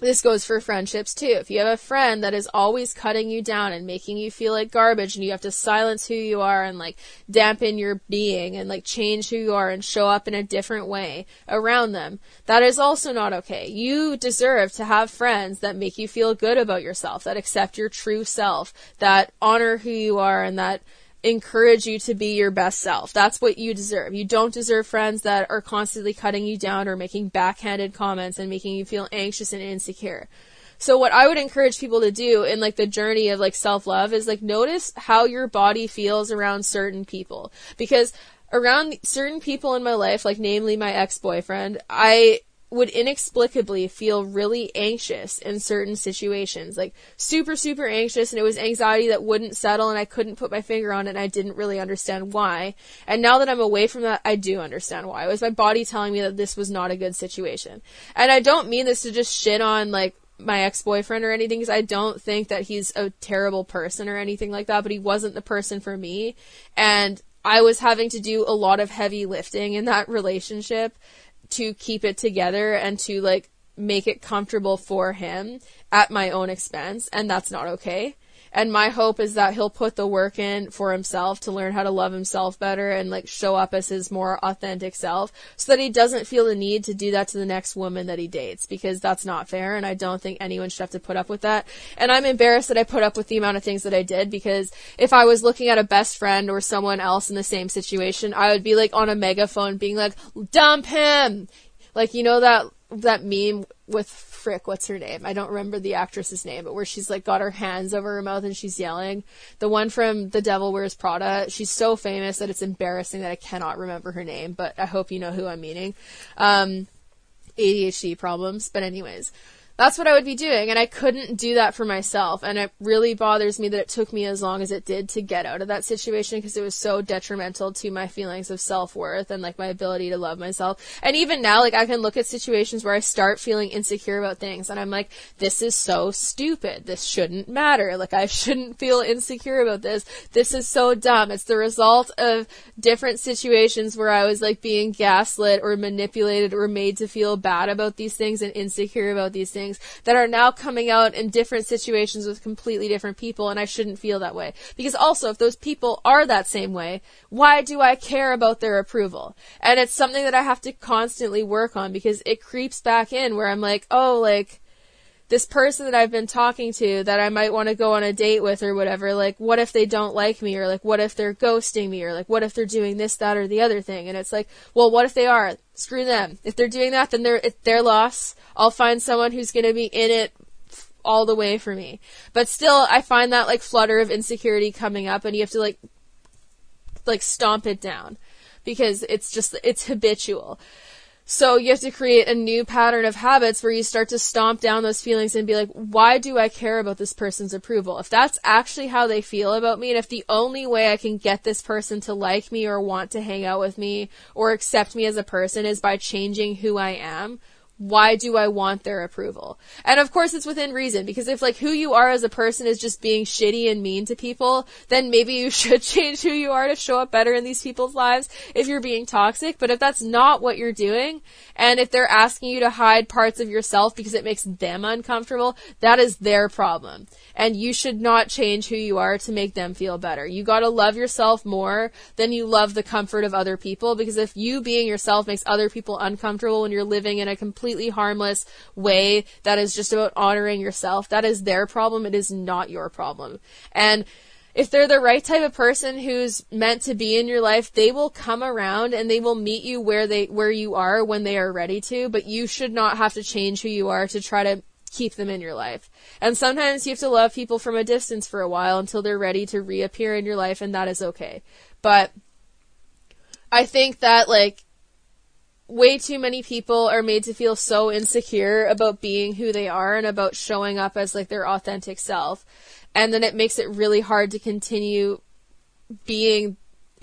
A: this goes for friendships too. If you have a friend that is always cutting you down and making you feel like garbage, and you have to silence who you are and like dampen your being and like change who you are and show up in a different way around them, that is also not okay. You deserve to have friends that make you feel good about yourself, that accept your true self, that honor who you are, and that encourage you to be your best self. That's what you deserve. You don't deserve friends that are constantly cutting you down or making backhanded comments and making you feel anxious and insecure. So what I would encourage people to do in like the journey of like self-love is like notice how your body feels around certain people. Because around certain people in my life, like namely my ex-boyfriend, I would inexplicably feel really anxious in certain situations, like super, super anxious, and it was anxiety that wouldn't settle, and I couldn't put my finger on it, and I didn't really understand why. And now that I'm away from that, I do understand why. It was my body telling me that this was not a good situation. And I don't mean this to just shit on, like, my ex-boyfriend or anything, because I don't think that he's a terrible person or anything like that, but he wasn't the person for me, and I was having to do a lot of heavy lifting in that relationship to keep it together and to like make it comfortable for him at my own expense, and that's not okay. And my hope is that he'll put the work in for himself to learn how to love himself better and like show up as his more authentic self, so that he doesn't feel the need to do that to the next woman that he dates, because that's not fair, and I don't think anyone should have to put up with that. And I'm embarrassed that I put up with the amount of things that I did, because if I was looking at a best friend or someone else in the same situation, I would be like on a megaphone being like, dump him! Like, you know that meme with Frick, what's her name? I don't remember the actress's name, but where she's like got her hands over her mouth and she's yelling. The one from The Devil Wears Prada. She's so famous that it's embarrassing that I cannot remember her name, but I hope you know who I'm meaning. ADHD problems. But anyways, that's what I would be doing, and I couldn't do that for myself, and it really bothers me that it took me as long as it did to get out of that situation, because it was so detrimental to my feelings of self-worth and like my ability to love myself. And even now, like, I can look at situations where I start feeling insecure about things, and I'm like, this is so stupid, this shouldn't matter, like, I shouldn't feel insecure about this is so dumb. It's the result of different situations where I was like being gaslit or manipulated or made to feel bad about these things and insecure about these things that are now coming out in different situations with completely different people, and I shouldn't feel that way. Because also, if those people are that same way, why do I care about their approval? And it's something that I have to constantly work on, because it creeps back in where I'm like, oh, like, this person that I've been talking to that I might want to go on a date with or whatever, like, what if they don't like me, or like, what if they're ghosting me, or like, what if they're doing this, that, or the other thing? And it's like, well, what if they are? Screw them. If they're doing that, then it's their loss. I'll find someone who's going to be in it all the way for me. But still, I find that like flutter of insecurity coming up, and you have to like stomp it down, because it's habitual. So you have to create a new pattern of habits where you start to stomp down those feelings and be like, why do I care about this person's approval? If that's actually how they feel about me, and if the only way I can get this person to like me or want to hang out with me or accept me as a person is by changing who I am, why do I want their approval? And of course it's within reason, because if like who you are as a person is just being shitty and mean to people, then maybe you should change who you are to show up better in these people's lives if you're being toxic. But if that's not what you're doing, and if they're asking you to hide parts of yourself because it makes them uncomfortable, that is their problem. And you should not change who you are to make them feel better. You gotta love yourself more than you love the comfort of other people, because if you being yourself makes other people uncomfortable when you're living in a completely harmless way that is just about honoring yourself, that is their problem. It is not your problem. And if they're the right type of person who's meant to be in your life, they will come around and they will meet you where you are when they are ready to, but you should not have to change who you are to try to keep them in your life. And sometimes you have to love people from a distance for a while until they're ready to reappear in your life, and that is okay. But I think that like way too many people are made to feel so insecure about being who they are and about showing up as like their authentic self. And then it makes it really hard to continue being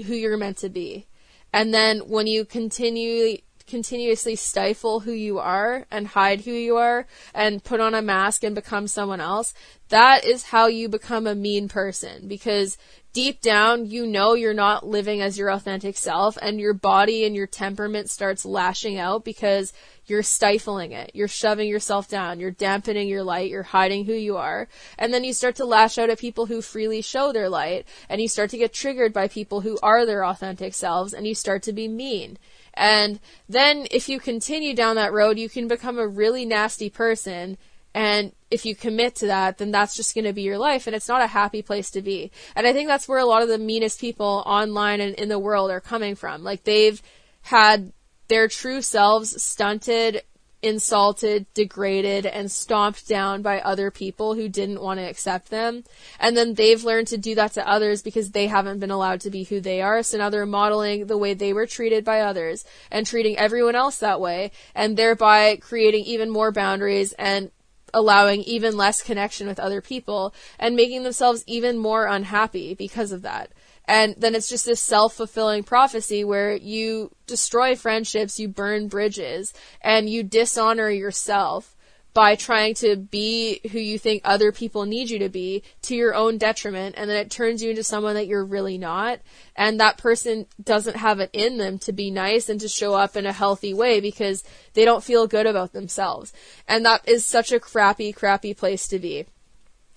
A: who you're meant to be. And then when you continuously stifle who you are and hide who you are and put on a mask and become someone else, that is how you become a mean person. Because deep down, you know you're not living as your authentic self, and your body and your temperament starts lashing out because you're stifling it. You're shoving yourself down. You're dampening your light. You're hiding who you are. And then you start to lash out at people who freely show their light, and you start to get triggered by people who are their authentic selves, and you start to be mean. And then if you continue down that road, you can become a really nasty person. And if you commit to that, then that's just going to be your life, and it's not a happy place to be. And I think that's where a lot of the meanest people online and in the world are coming from. Like, they've had their true selves stunted, insulted, degraded, and stomped down by other people who didn't want to accept them. And then they've learned to do that to others because they haven't been allowed to be who they are. So now they're modeling the way they were treated by others and treating everyone else that way, and thereby creating even more boundaries and allowing even less connection with other people and making themselves even more unhappy because of that. And then it's just this self-fulfilling prophecy where you destroy friendships, you burn bridges, and you dishonor yourself by trying to be who you think other people need you to be to your own detriment. And then it turns you into someone that you're really not. And that person doesn't have it in them to be nice and to show up in a healthy way because they don't feel good about themselves. And that is such a crappy, crappy place to be.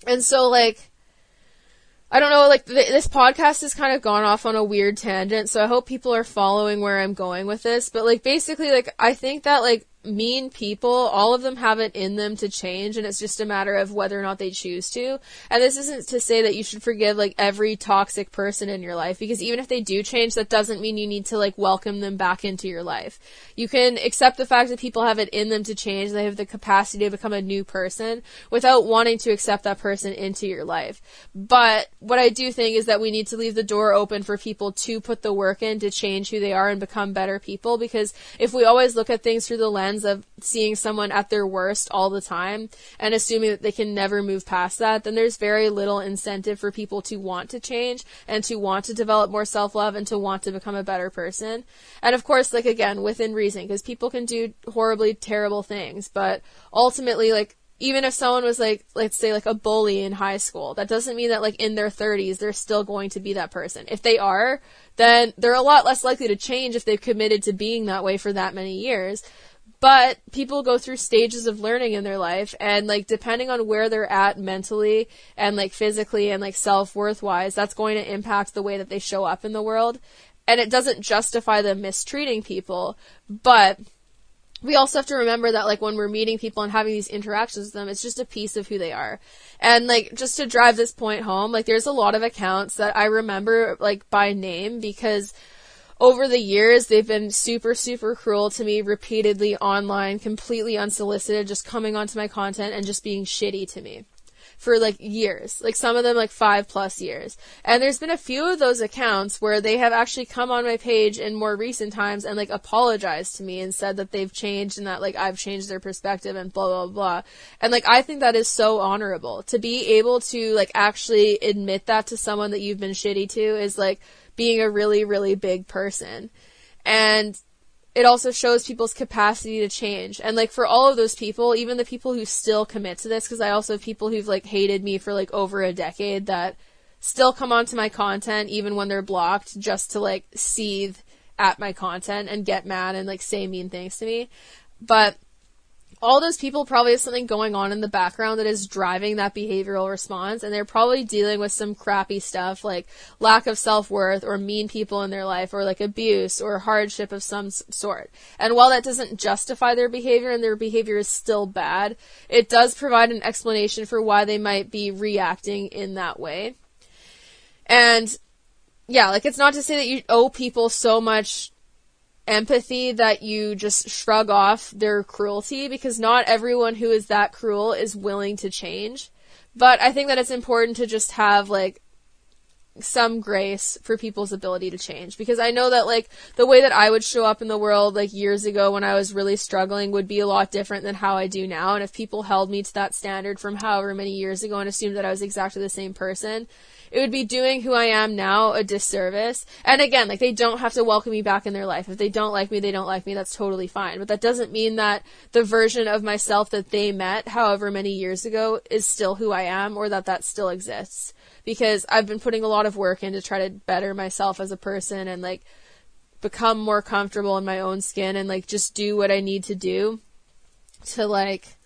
A: And so, like, I don't know, like, this podcast has kind of gone off on a weird tangent, so I hope people are following where I'm going with this, but, like, basically, like, I think that, like, mean people, all of them have it in them to change, and it's just a matter of whether or not they choose to. And this isn't to say that you should forgive, like, every toxic person in your life, because even if they do change, that doesn't mean you need to, like, welcome them back into your life. You can accept the fact that people have it in them to change, they have the capacity to become a new person, without wanting to accept that person into your life. But what I do think is that we need to leave the door open for people to put the work in to change who they are and become better people, because if we always look at things through the lens of seeing someone at their worst all the time and assuming that they can never move past that, then there's very little incentive for people to want to change and to want to develop more self-love and to want to become a better person. And of course, like, again, within reason, because people can do horribly terrible things, but ultimately, like, even if someone was, like, let's say, like, a bully in high school, that doesn't mean that, like, in their 30s, they're still going to be that person. If they are, then they're a lot less likely to change if they've committed to being that way for that many years. But people go through stages of learning in their life, and, like, depending on where they're at mentally and, like, physically and, like, self-worth wise, that's going to impact the way that they show up in the world. And it doesn't justify them mistreating people, but we also have to remember that, like, when we're meeting people and having these interactions with them, it's just a piece of who they are. And, like, just to drive this point home, like, there's a lot of accounts that I remember, like, by name, because over the years, they've been super, super cruel to me repeatedly online, completely unsolicited, just coming onto my content and just being shitty to me for, like, years. Like, some of them, like, 5+ years. And there's been a few of those accounts where they have actually come on my page in more recent times and, like, apologized to me and said that they've changed and that, like, I've changed their perspective and blah, blah, blah. And, like, I think that is so honorable. To be able to, like, actually admit that to someone that you've been shitty to is, like, being a really, really big person. And it also shows people's capacity to change. And, like, for all of those people, even the people who still commit to this, because I also have people who've, like, hated me for, like, over a decade that still come onto my content even when they're blocked just to, like, seethe at my content and get mad and, like, say mean things to me. But all those people probably have something going on in the background that is driving that behavioral response, and they're probably dealing with some crappy stuff like lack of self-worth or mean people in their life or, like, abuse or hardship of some sort. And while that doesn't justify their behavior and their behavior is still bad, it does provide an explanation for why they might be reacting in that way. And yeah, like, it's not to say that you owe people so much empathy that you just shrug off their cruelty, because not everyone who is that cruel is willing to change. But I think that it's important to just have, like, some grace for people's ability to change, because I know that, like, the way that I would show up in the world, like, years ago when I was really struggling would be a lot different than how I do now. And if people held me to that standard from however many years ago and assumed that I was exactly the same person, it would be doing who I am now a disservice. And again, like, they don't have to welcome me back in their life. If they don't like me, they don't like me. That's totally fine. But that doesn't mean that the version of myself that they met however many years ago is still who I am, or that that still exists. Because I've been putting a lot lot of work in to try to better myself as a person and like become more comfortable in my own skin and like just do what I need to do to like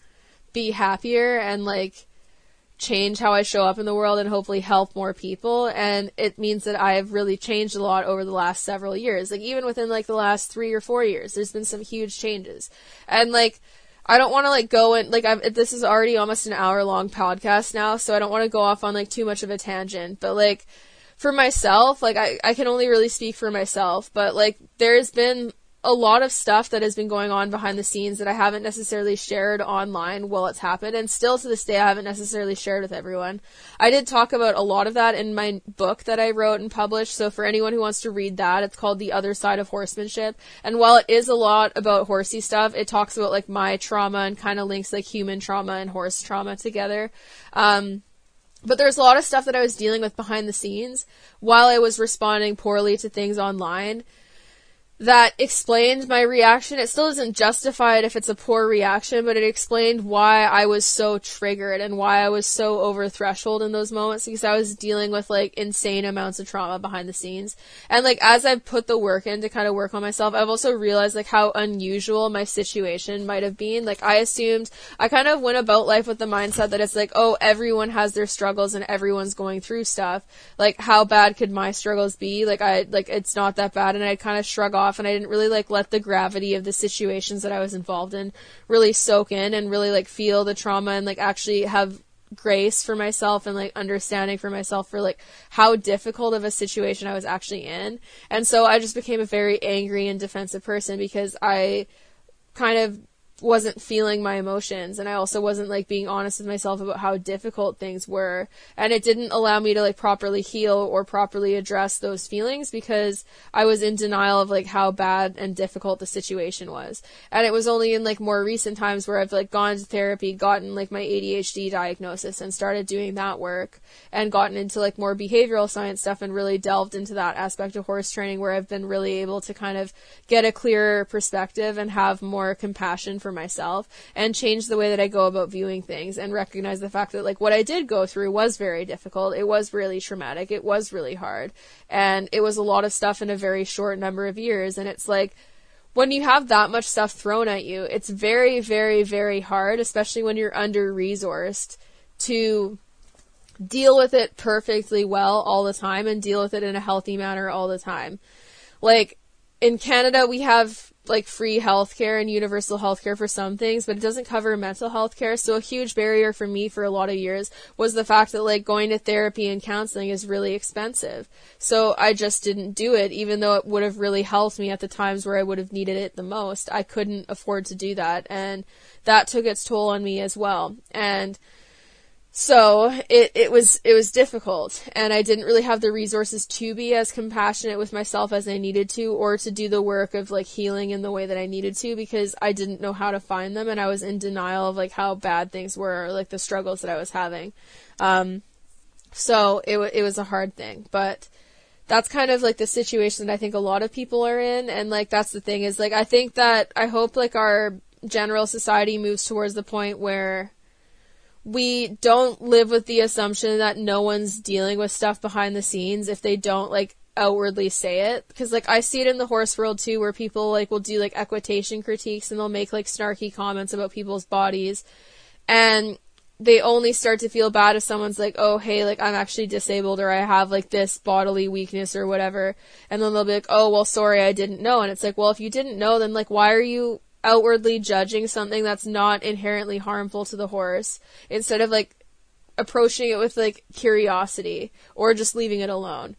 A: be happier and like change how I show up in the world and hopefully help more people. And it means that I have really changed a lot over the last several years. Like even within like the last 3 or 4 years, there's been some huge changes. And like, I don't want to like go and like, this is already almost an hour-long podcast now, so I don't want to go off on like too much of a tangent, but like for myself, like I can only really speak for myself, but like there's been a lot of stuff that has been going on behind the scenes that I haven't necessarily shared online while it's happened, and still to this day I haven't necessarily shared with everyone. I did talk about a lot of that in my book that I wrote and published, so for anyone who wants to read that, it's called The Other Side of Horsemanship, and while it is a lot about horsey stuff, it talks about like my trauma and kind of links like human trauma and horse trauma together. But there's a lot of stuff that I was dealing with behind the scenes while I was responding poorly to things online that explained my reaction. It still doesn't justify it if it's a poor reaction, but it explained why I was so triggered and why I was so over threshold in those moments, because I was dealing with like insane amounts of trauma behind the scenes. And like as I've put the work in to kind of work on myself, I've also realized like how unusual my situation might have been. Like I kind of went about life with the mindset that it's like, oh, everyone has their struggles and everyone's going through stuff. Like how bad could my struggles be? Like it's not that bad. And I'd kind of shrug off, and I didn't really like let the gravity of the situations that I was involved in really soak in and really like feel the trauma and like actually have grace for myself and like understanding for myself for like how difficult of a situation I was actually in. And so I just became a very angry and defensive person because I kind of wasn't feeling my emotions, and I also wasn't like being honest with myself about how difficult things were, and it didn't allow me to like properly heal or properly address those feelings because I was in denial of like how bad and difficult the situation was. And it was only in like more recent times where I've like gone to therapy, gotten like my ADHD diagnosis and started doing that work, and gotten into like more behavioral science stuff and really delved into that aspect of horse training, where I've been really able to kind of get a clearer perspective and have more compassion for myself and change the way that I go about viewing things and recognize the fact that like what I did go through was very difficult. It was really traumatic. It was really hard. And it was a lot of stuff in a very short number of years. And it's like, when you have that much stuff thrown at you, it's very, very, very hard, especially when you're under-resourced, to deal with it perfectly well all the time and deal with it in a healthy manner all the time. Like, in Canada, we have like free healthcare and universal healthcare for some things, but it doesn't cover mental health care. So a huge barrier for me for a lot of years was the fact that like going to therapy and counseling is really expensive. So I just didn't do it, even though it would have really helped me at the times where I would have needed it the most. I couldn't afford to do that, and that took its toll on me as well. And so it was difficult, and I didn't really have the resources to be as compassionate with myself as I needed to, or to do the work of like healing in the way that I needed to, because I didn't know how to find them, and I was in denial of like how bad things were, or like the struggles that I was having. So it was a hard thing, but that's kind of like the situation that I think a lot of people are in. And like that's the thing, is like I hope like our general society moves towards the point where we don't live with the assumption that no one's dealing with stuff behind the scenes if they don't like outwardly say it. Because like I see it in the horse world too, where people like will do like equitation critiques and they'll make like snarky comments about people's bodies, and they only start to feel bad if someone's like, oh hey, like I'm actually disabled, or I have like this bodily weakness or whatever, and then they'll be like, oh well, sorry, I didn't know. And it's like, well, if you didn't know, then like why are you outwardly judging something that's not inherently harmful to the horse, instead of like approaching it with like curiosity or just leaving it alone?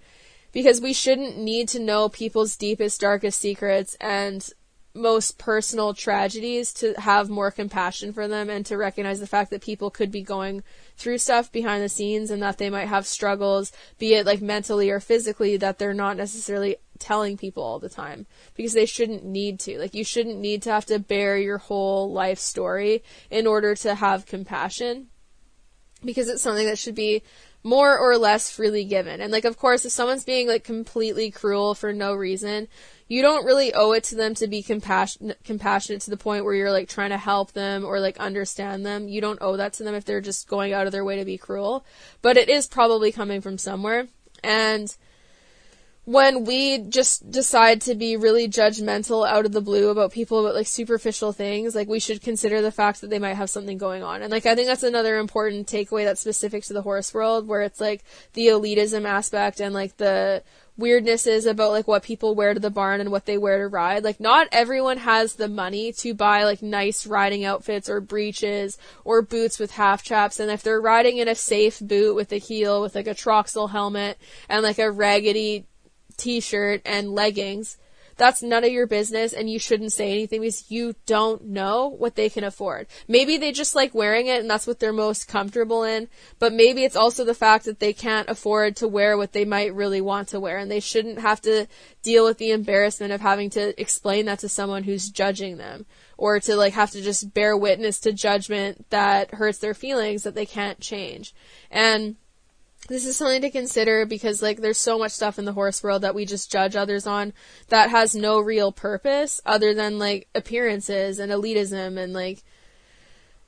A: Because we shouldn't need to know people's deepest, darkest secrets and most personal tragedies to have more compassion for them, and to recognize the fact that people could be going through stuff behind the scenes, and that they might have struggles, be it like mentally or physically, that they're not necessarily telling people all the time, because they shouldn't need to. Like, you shouldn't need to have to bear your whole life story in order to have compassion, because it's something that should be more or less freely given. And like, of course, if someone's being like completely cruel for no reason, you don't really owe it to them to be compassionate to the point where you're like trying to help them or like understand them. You don't owe that to them if they're just going out of their way to be cruel. But it is probably coming from somewhere. And when we just decide to be really judgmental out of the blue about people about like superficial things, like we should consider the fact that they might have something going on. And like I think that's another important takeaway that's specific to the horse world, where it's like the elitism aspect and like the weirdnesses about like what people wear to the barn and what they wear to ride. Like not everyone has the money to buy like nice riding outfits or breeches or boots with half chaps, and if they're riding in a safe boot with a heel with like a Troxel helmet and like a raggedy t-shirt and leggings, that's none of your business, and you shouldn't say anything because you don't know what they can afford. Maybe they just like wearing it and that's what they're most comfortable in, but maybe it's also the fact that they can't afford to wear what they might really want to wear, and they shouldn't have to deal with the embarrassment of having to explain that to someone who's judging them, or to like have to just bear witness to judgment that hurts their feelings that they can't change. And this is something to consider because, like, there's so much stuff in the horse world that we just judge others on that has no real purpose other than, like, appearances and elitism, and, like,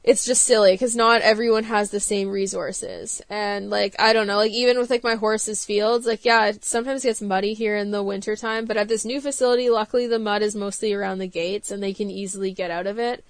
A: it's just silly because not everyone has the same resources. And, like, I don't know, like, even with, like, my horse's fields, like, yeah, it sometimes gets muddy here in the wintertime, but at this new facility, luckily the mud is mostly around the gates and they can easily get out of it.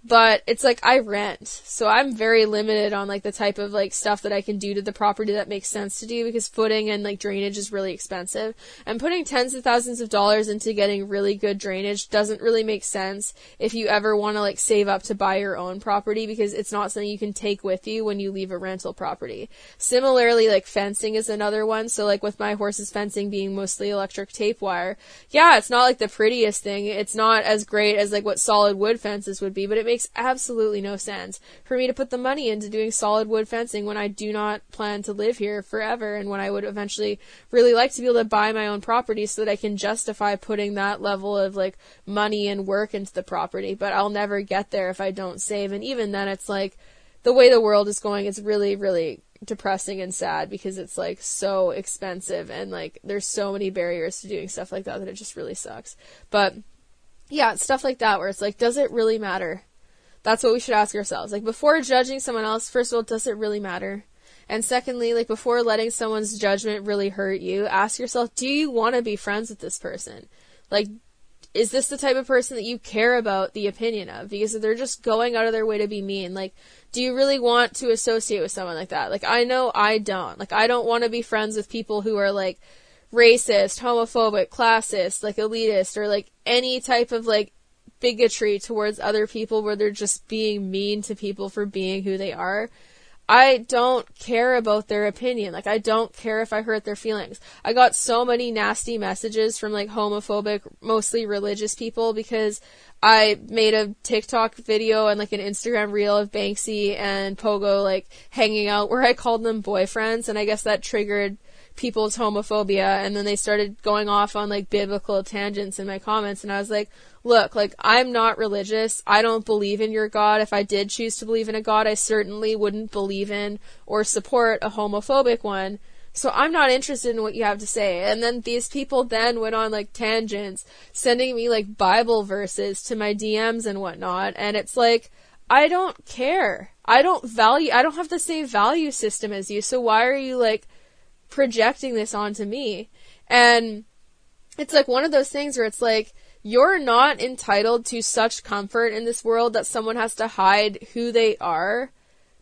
A: But it's like I rent, so I'm very limited on like the type of like stuff that I can do to the property that makes sense to do, because footing and like drainage is really expensive, and putting tens of thousands of dollars into getting really good drainage doesn't really make sense if you ever want to like save up to buy your own property, because it's not something you can take with you when you leave a rental property. Similarly, like fencing is another one. So like with my horse's fencing being mostly electric tape wire, yeah, it's not like the prettiest thing. It's not as great as like what solid wood fences would be, but it makes absolutely no sense for me to put the money into doing solid wood fencing when I do not plan to live here forever, and when I would eventually really like to be able to buy my own property so that I can justify putting that level of like money and work into the property. But I'll never get there if I don't save, and even then it's like the way the world is going, it's really, really depressing and sad because it's like so expensive, and like there's so many barriers to doing stuff like that that it just really sucks. But yeah, it's stuff like that where it's like, does it really matter? That's what we should ask ourselves. Like, before judging someone else, first of all, does it really matter? And secondly, like, before letting someone's judgment really hurt you, ask yourself, do you want to be friends with this person? Like, is this the type of person that you care about the opinion of? Because if they're just going out of their way to be mean, like, do you really want to associate with someone like that? Like, I know I don't. Like, I don't want to be friends with people who are, like, racist, homophobic, classist, like, elitist, or, like, any type of, like, bigotry towards other people where they're just being mean to people for being who they are. I don't care about their opinion. Like, I don't care if I hurt their feelings. I got so many nasty messages from, like, homophobic, mostly religious people because I made a TikTok video and, like, an Instagram reel of Banksy and Pogo, like, hanging out where I called them boyfriends, and I guess that triggered people's homophobia, and then they started going off on, like, biblical tangents in my comments, and I was like, look, like, I'm not religious. I don't believe in your God. If I did choose to believe in a God, I certainly wouldn't believe in or support a homophobic one. So I'm not interested in what you have to say. And then these people then went on, like, tangents, sending me, like, Bible verses to my DMs and whatnot, and it's like, I don't care. I don't have the same value system as you, so why are you, like, projecting this onto me? And it's like one of those things where it's like, you're not entitled to such comfort in this world that someone has to hide who they are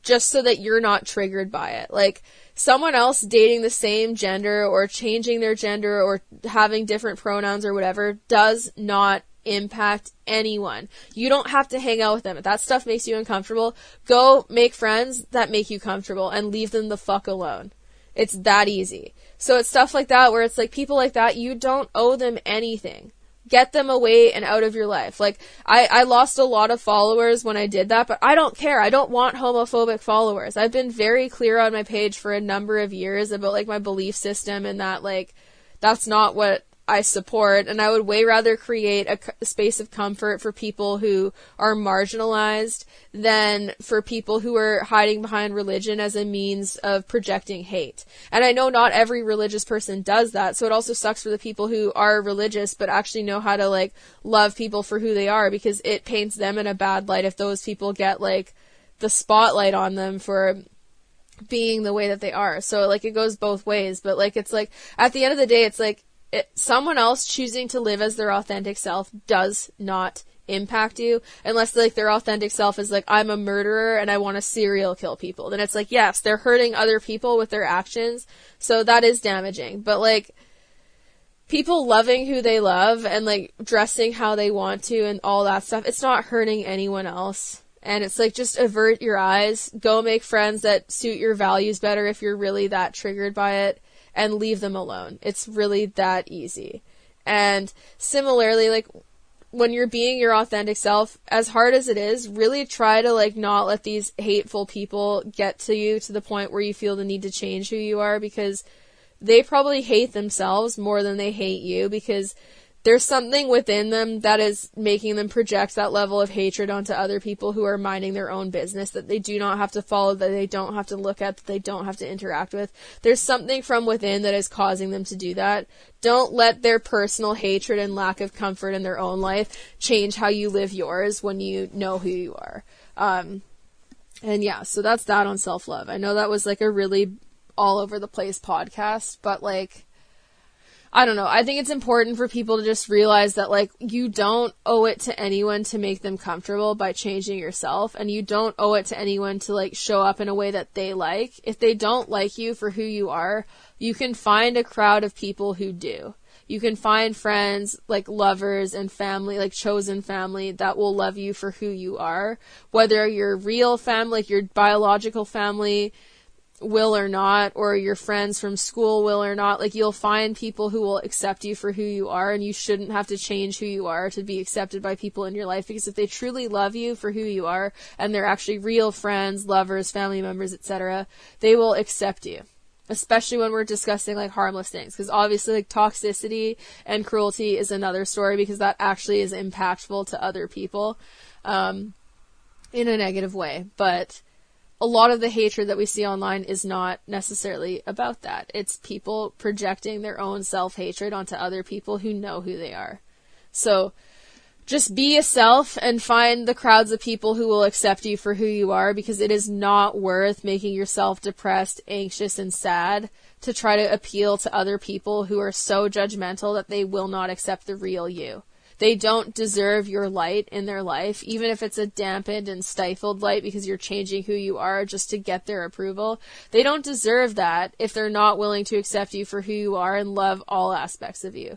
A: just so that you're not triggered by it. Like, someone else dating the same gender or changing their gender or having different pronouns or whatever does not impact anyone. You don't have to hang out with them. If that stuff makes you uncomfortable, go make friends that make you comfortable and leave them the fuck alone. It's that easy. So it's stuff like that where it's like, people like that, you don't owe them anything. Get them away and out of your life. Like, I lost a lot of followers when I did that, but I don't care. I don't want homophobic followers. I've been very clear on my page for a number of years about, like, my belief system, and that, like, that's not what I support, and I would way rather create a space of comfort for people who are marginalized than for people who are hiding behind religion as a means of projecting hate. And I know not every religious person does that, so it also sucks for the people who are religious but actually know how to, like, love people for who they are, because it paints them in a bad light if those people get, like, the spotlight on them for being the way that they are. So like it goes both ways, but like it's like at the end of the day, it's like someone else choosing to live as their authentic self does not impact you, unless like their authentic self is like, I'm a murderer and I want to serial kill people. Then it's like, yes, they're hurting other people with their actions, so that is damaging. But like people loving who they love and like dressing how they want to and all that stuff, it's not hurting anyone else. And it's like, just avert your eyes, go make friends that suit your values better if you're really that triggered by it, and leave them alone. It's really that easy. And similarly, like when you're being your authentic self, as hard as it is, really try to like not let these hateful people get to you to the point where you feel the need to change who you are, because they probably hate themselves more than they hate you, because there's something within them that is making them project that level of hatred onto other people who are minding their own business, that they do not have to follow, that they don't have to look at, that they don't have to interact with. There's something from within that is causing them to do that. Don't let their personal hatred and lack of comfort in their own life change how you live yours when you know who you are. And yeah, so that's that on self-love. I know that was like a really all over the place podcast, but like, I don't know. I think it's important for people to just realize that, like, you don't owe it to anyone to make them comfortable by changing yourself, and you don't owe it to anyone to, like, show up in a way that they like. If they don't like you for who you are, you can find a crowd of people who do. You can find friends, like lovers and family, like chosen family, that will love you for who you are. Whether your real family, like your biological family, will or not, or your friends from school will or not, like you'll find people who will accept you for who you are, and you shouldn't have to change who you are to be accepted by people in your life, because if they truly love you for who you are, and they're actually real friends, lovers, family members, etc., they will accept you. Especially when we're discussing like harmless things, because obviously like toxicity and cruelty is another story, because that actually is impactful to other people in a negative way. But a lot of the hatred that we see online is not necessarily about that. It's people projecting their own self-hatred onto other people who know who they are. So just be yourself and find the crowds of people who will accept you for who you are, because it is not worth making yourself depressed, anxious, and sad to try to appeal to other people who are so judgmental that they will not accept the real you. They don't deserve your light in their life, even if it's a dampened and stifled light because you're changing who you are just to get their approval. They don't deserve that if they're not willing to accept you for who you are and love all aspects of you.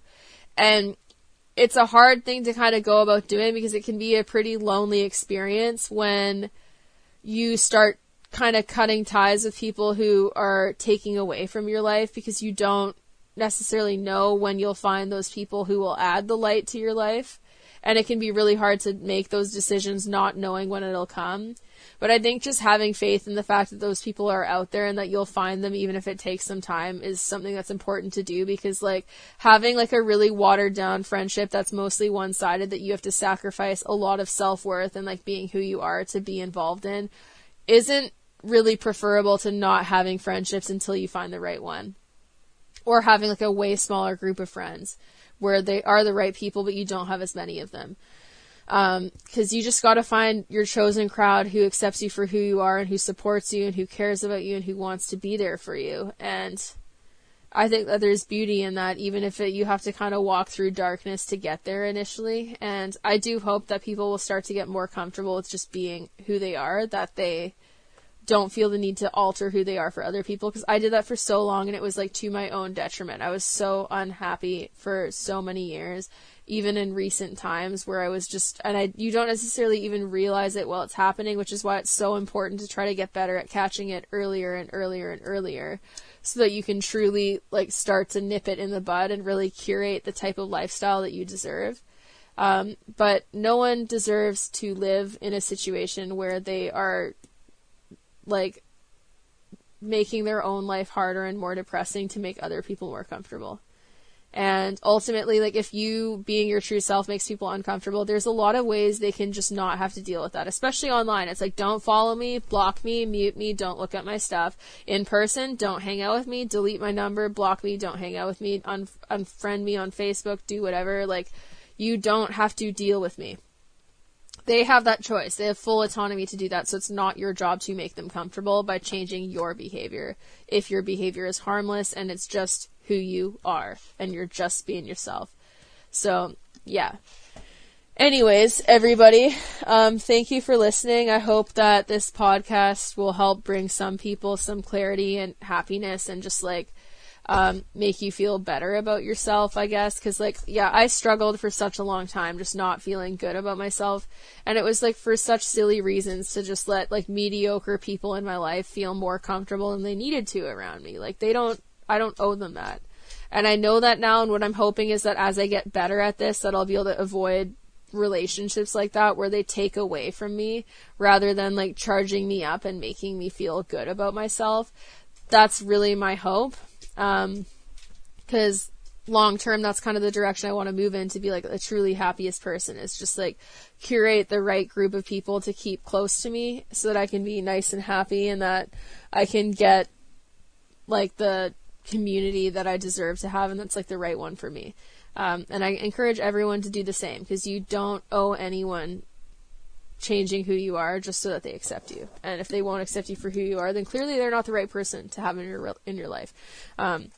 A: And it's a hard thing to kind of go about doing, because it can be a pretty lonely experience when you start kind of cutting ties with people who are taking away from your life, because you don't necessarily know when you'll find those people who will add the light to your life, and it can be really hard to make those decisions not knowing when it'll come. But I think just having faith in the fact that those people are out there and that you'll find them even if it takes some time is something that's important to do, because like having like a really watered down friendship that's mostly one-sided, that you have to sacrifice a lot of self-worth and like being who you are to be involved in, isn't really preferable to not having friendships until you find the right one. Or having like a way smaller group of friends where they are the right people, but you don't have as many of them. Because you just got to find your chosen crowd who accepts you for who you are and who supports you and who cares about you and who wants to be there for you. And I think that there's beauty in that, even if you have to kind of walk through darkness to get there initially. And I do hope that people will start to get more comfortable with just being who they are, that they don't feel the need to alter who they are for other people, because I did that for so long and it was like to my own detriment. I was so unhappy for so many years, even in recent times, where I was just, and you don't necessarily even realize it while it's happening, which is why it's so important to try to get better at catching it earlier and earlier and earlier, so that you can truly like start to nip it in the bud and really curate the type of lifestyle that you deserve. But no one deserves to live in a situation where they are like making their own life harder and more depressing to make other people more comfortable. And ultimately, like if you being your true self makes people uncomfortable, there's a lot of ways they can just not have to deal with that, especially online. It's like, don't follow me, block me, mute me, don't look at my stuff. In person, don't hang out with me, delete my number, block me, don't hang out with me, unfriend me on Facebook, do whatever. Like, you don't have to deal with me. They have that choice. They have full autonomy to do that. So it's not your job to make them comfortable by changing your behavior. If your behavior is harmless and it's just who you are and you're just being yourself. So, yeah. Anyways, everybody, thank you for listening. I hope that this podcast will help bring some people some clarity and happiness and just like make you feel better about yourself, I guess. Cause like, yeah, I struggled for such a long time just not feeling good about myself. And it was like for such silly reasons to just let like mediocre people in my life feel more comfortable than they needed to around me. Like I don't owe them that. And I know that now. And what I'm hoping is that as I get better at this, that I'll be able to avoid relationships like that where they take away from me rather than like charging me up and making me feel good about myself. That's really my hope. Cause long term, that's kind of the direction I want to move in, to be like a truly happiest person, is just like curate the right group of people to keep close to me so that I can be nice and happy and that I can get like the community that I deserve to have. And that's like the right one for me. And I encourage everyone to do the same, because you don't owe anyone changing who you are just so that they accept you. And if they won't accept you for who you are, then clearly they're not the right person to have in your life. But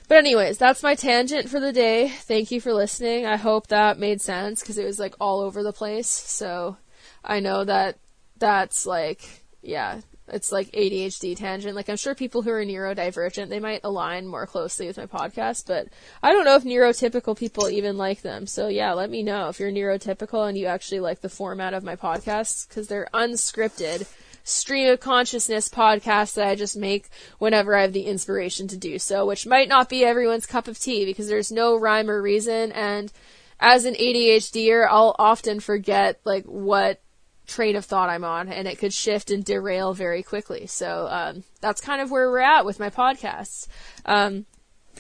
A: anyways, that's my tangent for the day. Thank you for listening. I hope that made sense, because it was like all over the place. So I know that that's like, yeah, it's like ADHD tangent. Like I'm sure people who are neurodivergent, they might align more closely with my podcast, but I don't know if neurotypical people even like them. So yeah, let me know if you're neurotypical and you actually like the format of my podcasts, because they're unscripted stream of consciousness podcasts that I just make whenever I have the inspiration to do so, which might not be everyone's cup of tea because there's no rhyme or reason. And as an ADHDer, I'll often forget like what train of thought I'm on, and it could shift and derail very quickly. So that's kind of where we're at with my podcasts.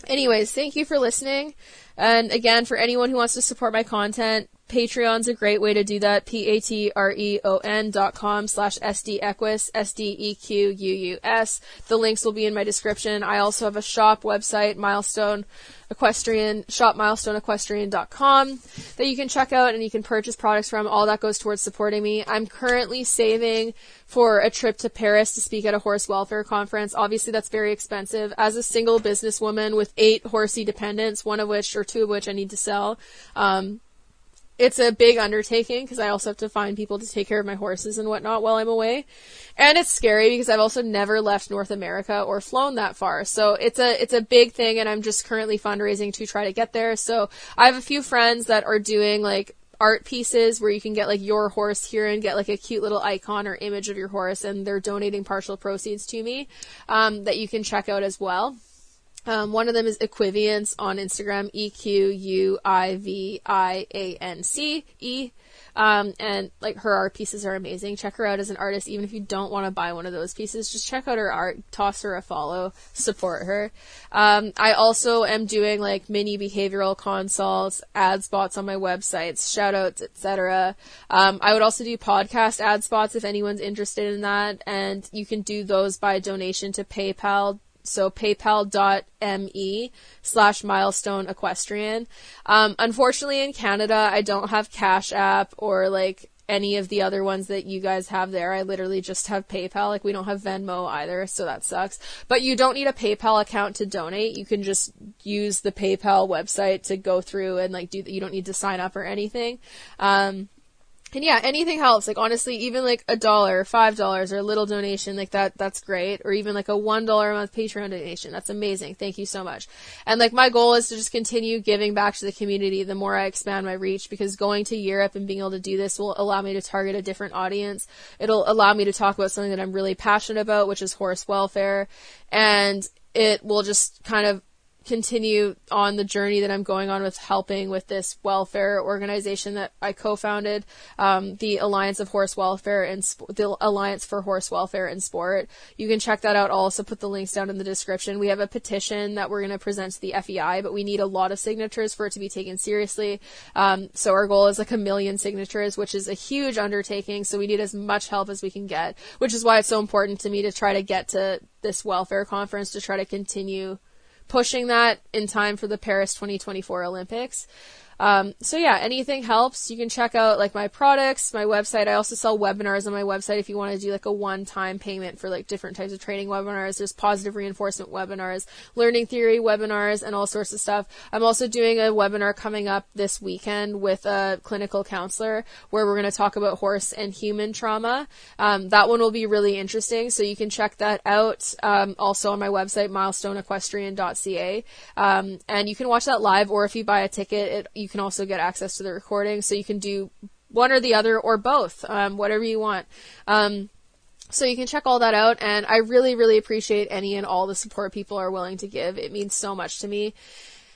A: Anyways, thank you for listening. And again, for anyone who wants to support my content, Patreon's a great way to do that. patreon.com/SDEquus, SDEQUUS. The links will be in my description. I also have a shop website, Milestone Equestrian, shopmilestoneequestrian.com, that you can check out and you can purchase products from. All that goes towards supporting me. I'm currently saving for a trip to Paris to speak at a horse welfare conference. Obviously, that's very expensive. As a single businesswoman with 8 horsey dependents, 2 of which I need to sell, it's a big undertaking because I also have to find people to take care of my horses and whatnot while I'm away. And it's scary because I've also never left North America or flown that far. So it's a big thing, and I'm just currently fundraising to try to get there. So I have a few friends that are doing like art pieces where you can get like your horse here and get like a cute little icon or image of your horse, and they're donating partial proceeds to me, that you can check out as well. One of them is Equiviance on Instagram, EQUIVIANCE. And like her art pieces are amazing. Check her out as an artist. Even if you don't want to buy one of those pieces, just check out her art, toss her a follow, support her. I also am doing like mini behavioral consults, ad spots on my websites, shout outs, etc. I would also do podcast ad spots if anyone's interested in that. And you can do those by donation to PayPal. So paypal.me/milestoneequestrian. Unfortunately in Canada, I don't have Cash App or like any of the other ones that you guys have there. I literally just have PayPal. Like we don't have Venmo either, so that sucks. But you don't need a PayPal account to donate. You can just use the PayPal website to go through and like do that. You don't need to sign up or anything. And yeah, anything helps. Like honestly, even like $1, $5 or a little donation like that's great. Or even like a $1 a month Patreon donation. That's amazing. Thank you so much. And like my goal is to just continue giving back to the community the more I expand my reach, because going to Europe and being able to do this will allow me to target a different audience. It'll allow me to talk about something that I'm really passionate about, which is horse welfare. And it will just kind of continue on the journey that I'm going on with helping with this welfare organization that I co-founded, the Alliance of Horse Welfare and the Alliance for Horse Welfare and Sport. You can check that out. I'll also put the links down in the description. We have a petition that we're going to present to the FEI, but we need a lot of signatures for it to be taken seriously. So our goal is like 1 million signatures, which is a huge undertaking. So we need as much help as we can get, which is why it's so important to me to try to get to this welfare conference, to try to continue pushing that in time for the Paris 2024 Olympics. So yeah, anything helps. You can check out like my products, my website. I also sell webinars on my website if you want to do like a one-time payment for like different types of training webinars. There's positive reinforcement webinars, learning theory webinars, and all sorts of stuff. I'm also doing a webinar coming up this weekend with a clinical counselor where we're going to talk about horse and human trauma. That one will be really interesting, so you can check that out also on my website, milestoneequestrian.ca. And you can watch that live, or if you buy a ticket, you can also get access to the recording, so you can do one or the other or both, whatever you want. So you can check all that out, and I really, really appreciate any and all the support people are willing to give. It means so much to me.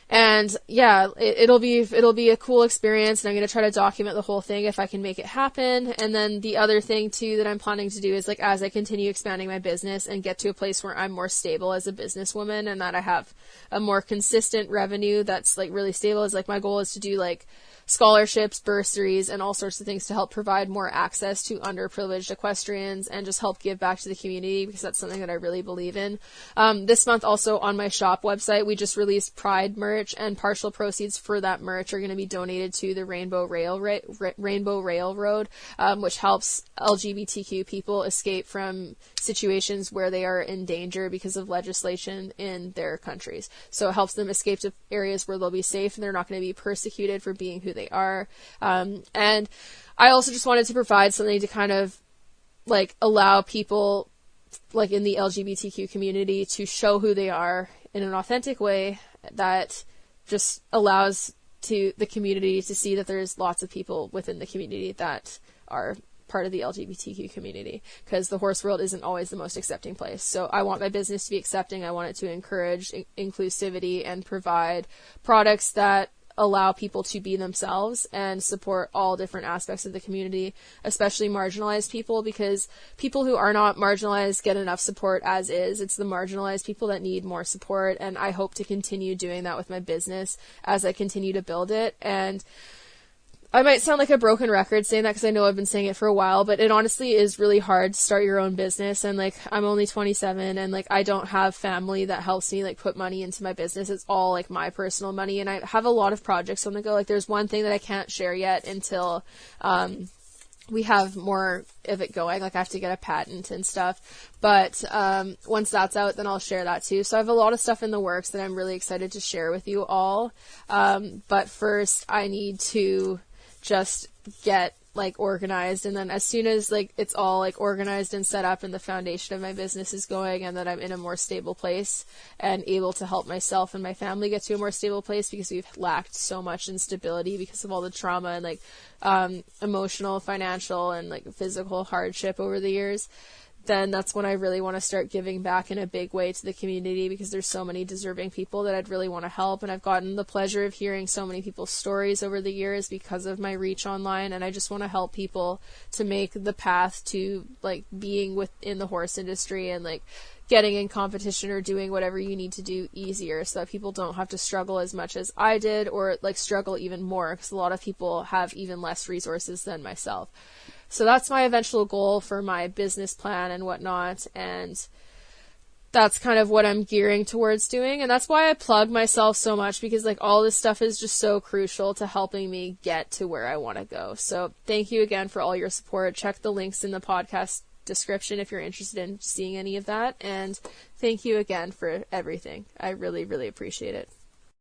A: And yeah, it'll be a cool experience, and I'm going to try to document the whole thing if I can make it happen. And then the other thing too that I'm planning to do is, like, as I continue expanding my business and get to a place where I'm more stable as a businesswoman and that I have a more consistent revenue that's like really stable, is like my goal is to do like scholarships, bursaries, and all sorts of things to help provide more access to underprivileged equestrians and just help give back to the community, because that's something that I really believe in. This month also on my shop website, we just released Pride merch, and partial proceeds for that merch are going to be donated to the Rainbow Railroad, which helps LGBTQ people escape from situations where they are in danger because of legislation in their countries. So it helps them escape to areas where they'll be safe and they're not going to be persecuted for being who they are. And I also just wanted to provide something to kind of like allow people like in the LGBTQ community to show who they are in an authentic way that just allows to the community to see that there's lots of people within the community that are part of the LGBTQ community, because the horse world isn't always the most accepting place. So I want my business to be accepting. I want it to encourage inclusivity and provide products that allow people to be themselves and support all different aspects of the community, especially marginalized people, because people who are not marginalized get enough support as is. It's the marginalized people that need more support, and I hope to continue doing that with my business as I continue to build it. And I might sound like a broken record saying that, because I know I've been saying it for a while, but it honestly is really hard to start your own business. And like, I'm only 27, and like, I don't have family that helps me like put money into my business. It's all like my personal money, and I have a lot of projects on the go. Like, there's one thing that I can't share yet until we have more of it going. Like, I have to get a patent and stuff, but once that's out, then I'll share that too. So I have a lot of stuff in the works that I'm really excited to share with you all. But first I need to just get like organized, and then as soon as like it's all like organized and set up and the foundation of my business is going, and that I'm in a more stable place and able to help myself and my family get to a more stable place, because we've lacked so much instability because of all the trauma and like emotional, financial, and like physical hardship over the years, then that's when I really want to start giving back in a big way to the community, because there's so many deserving people that I'd really want to help. And I've gotten the pleasure of hearing so many people's stories over the years because of my reach online, and I just want to help people to make the path to like being within the horse industry and like getting in competition or doing whatever you need to do easier, so that people don't have to struggle as much as I did, or like struggle even more, because a lot of people have even less resources than myself. So that's my eventual goal for my business plan and whatnot, and that's kind of what I'm gearing towards doing. And that's why I plug myself so much, because like all this stuff is just so crucial to helping me get to where I want to go. So thank you again for all your support. Check the links in the podcast description if you're interested in seeing any of that. And thank you again for everything. I really, really appreciate it.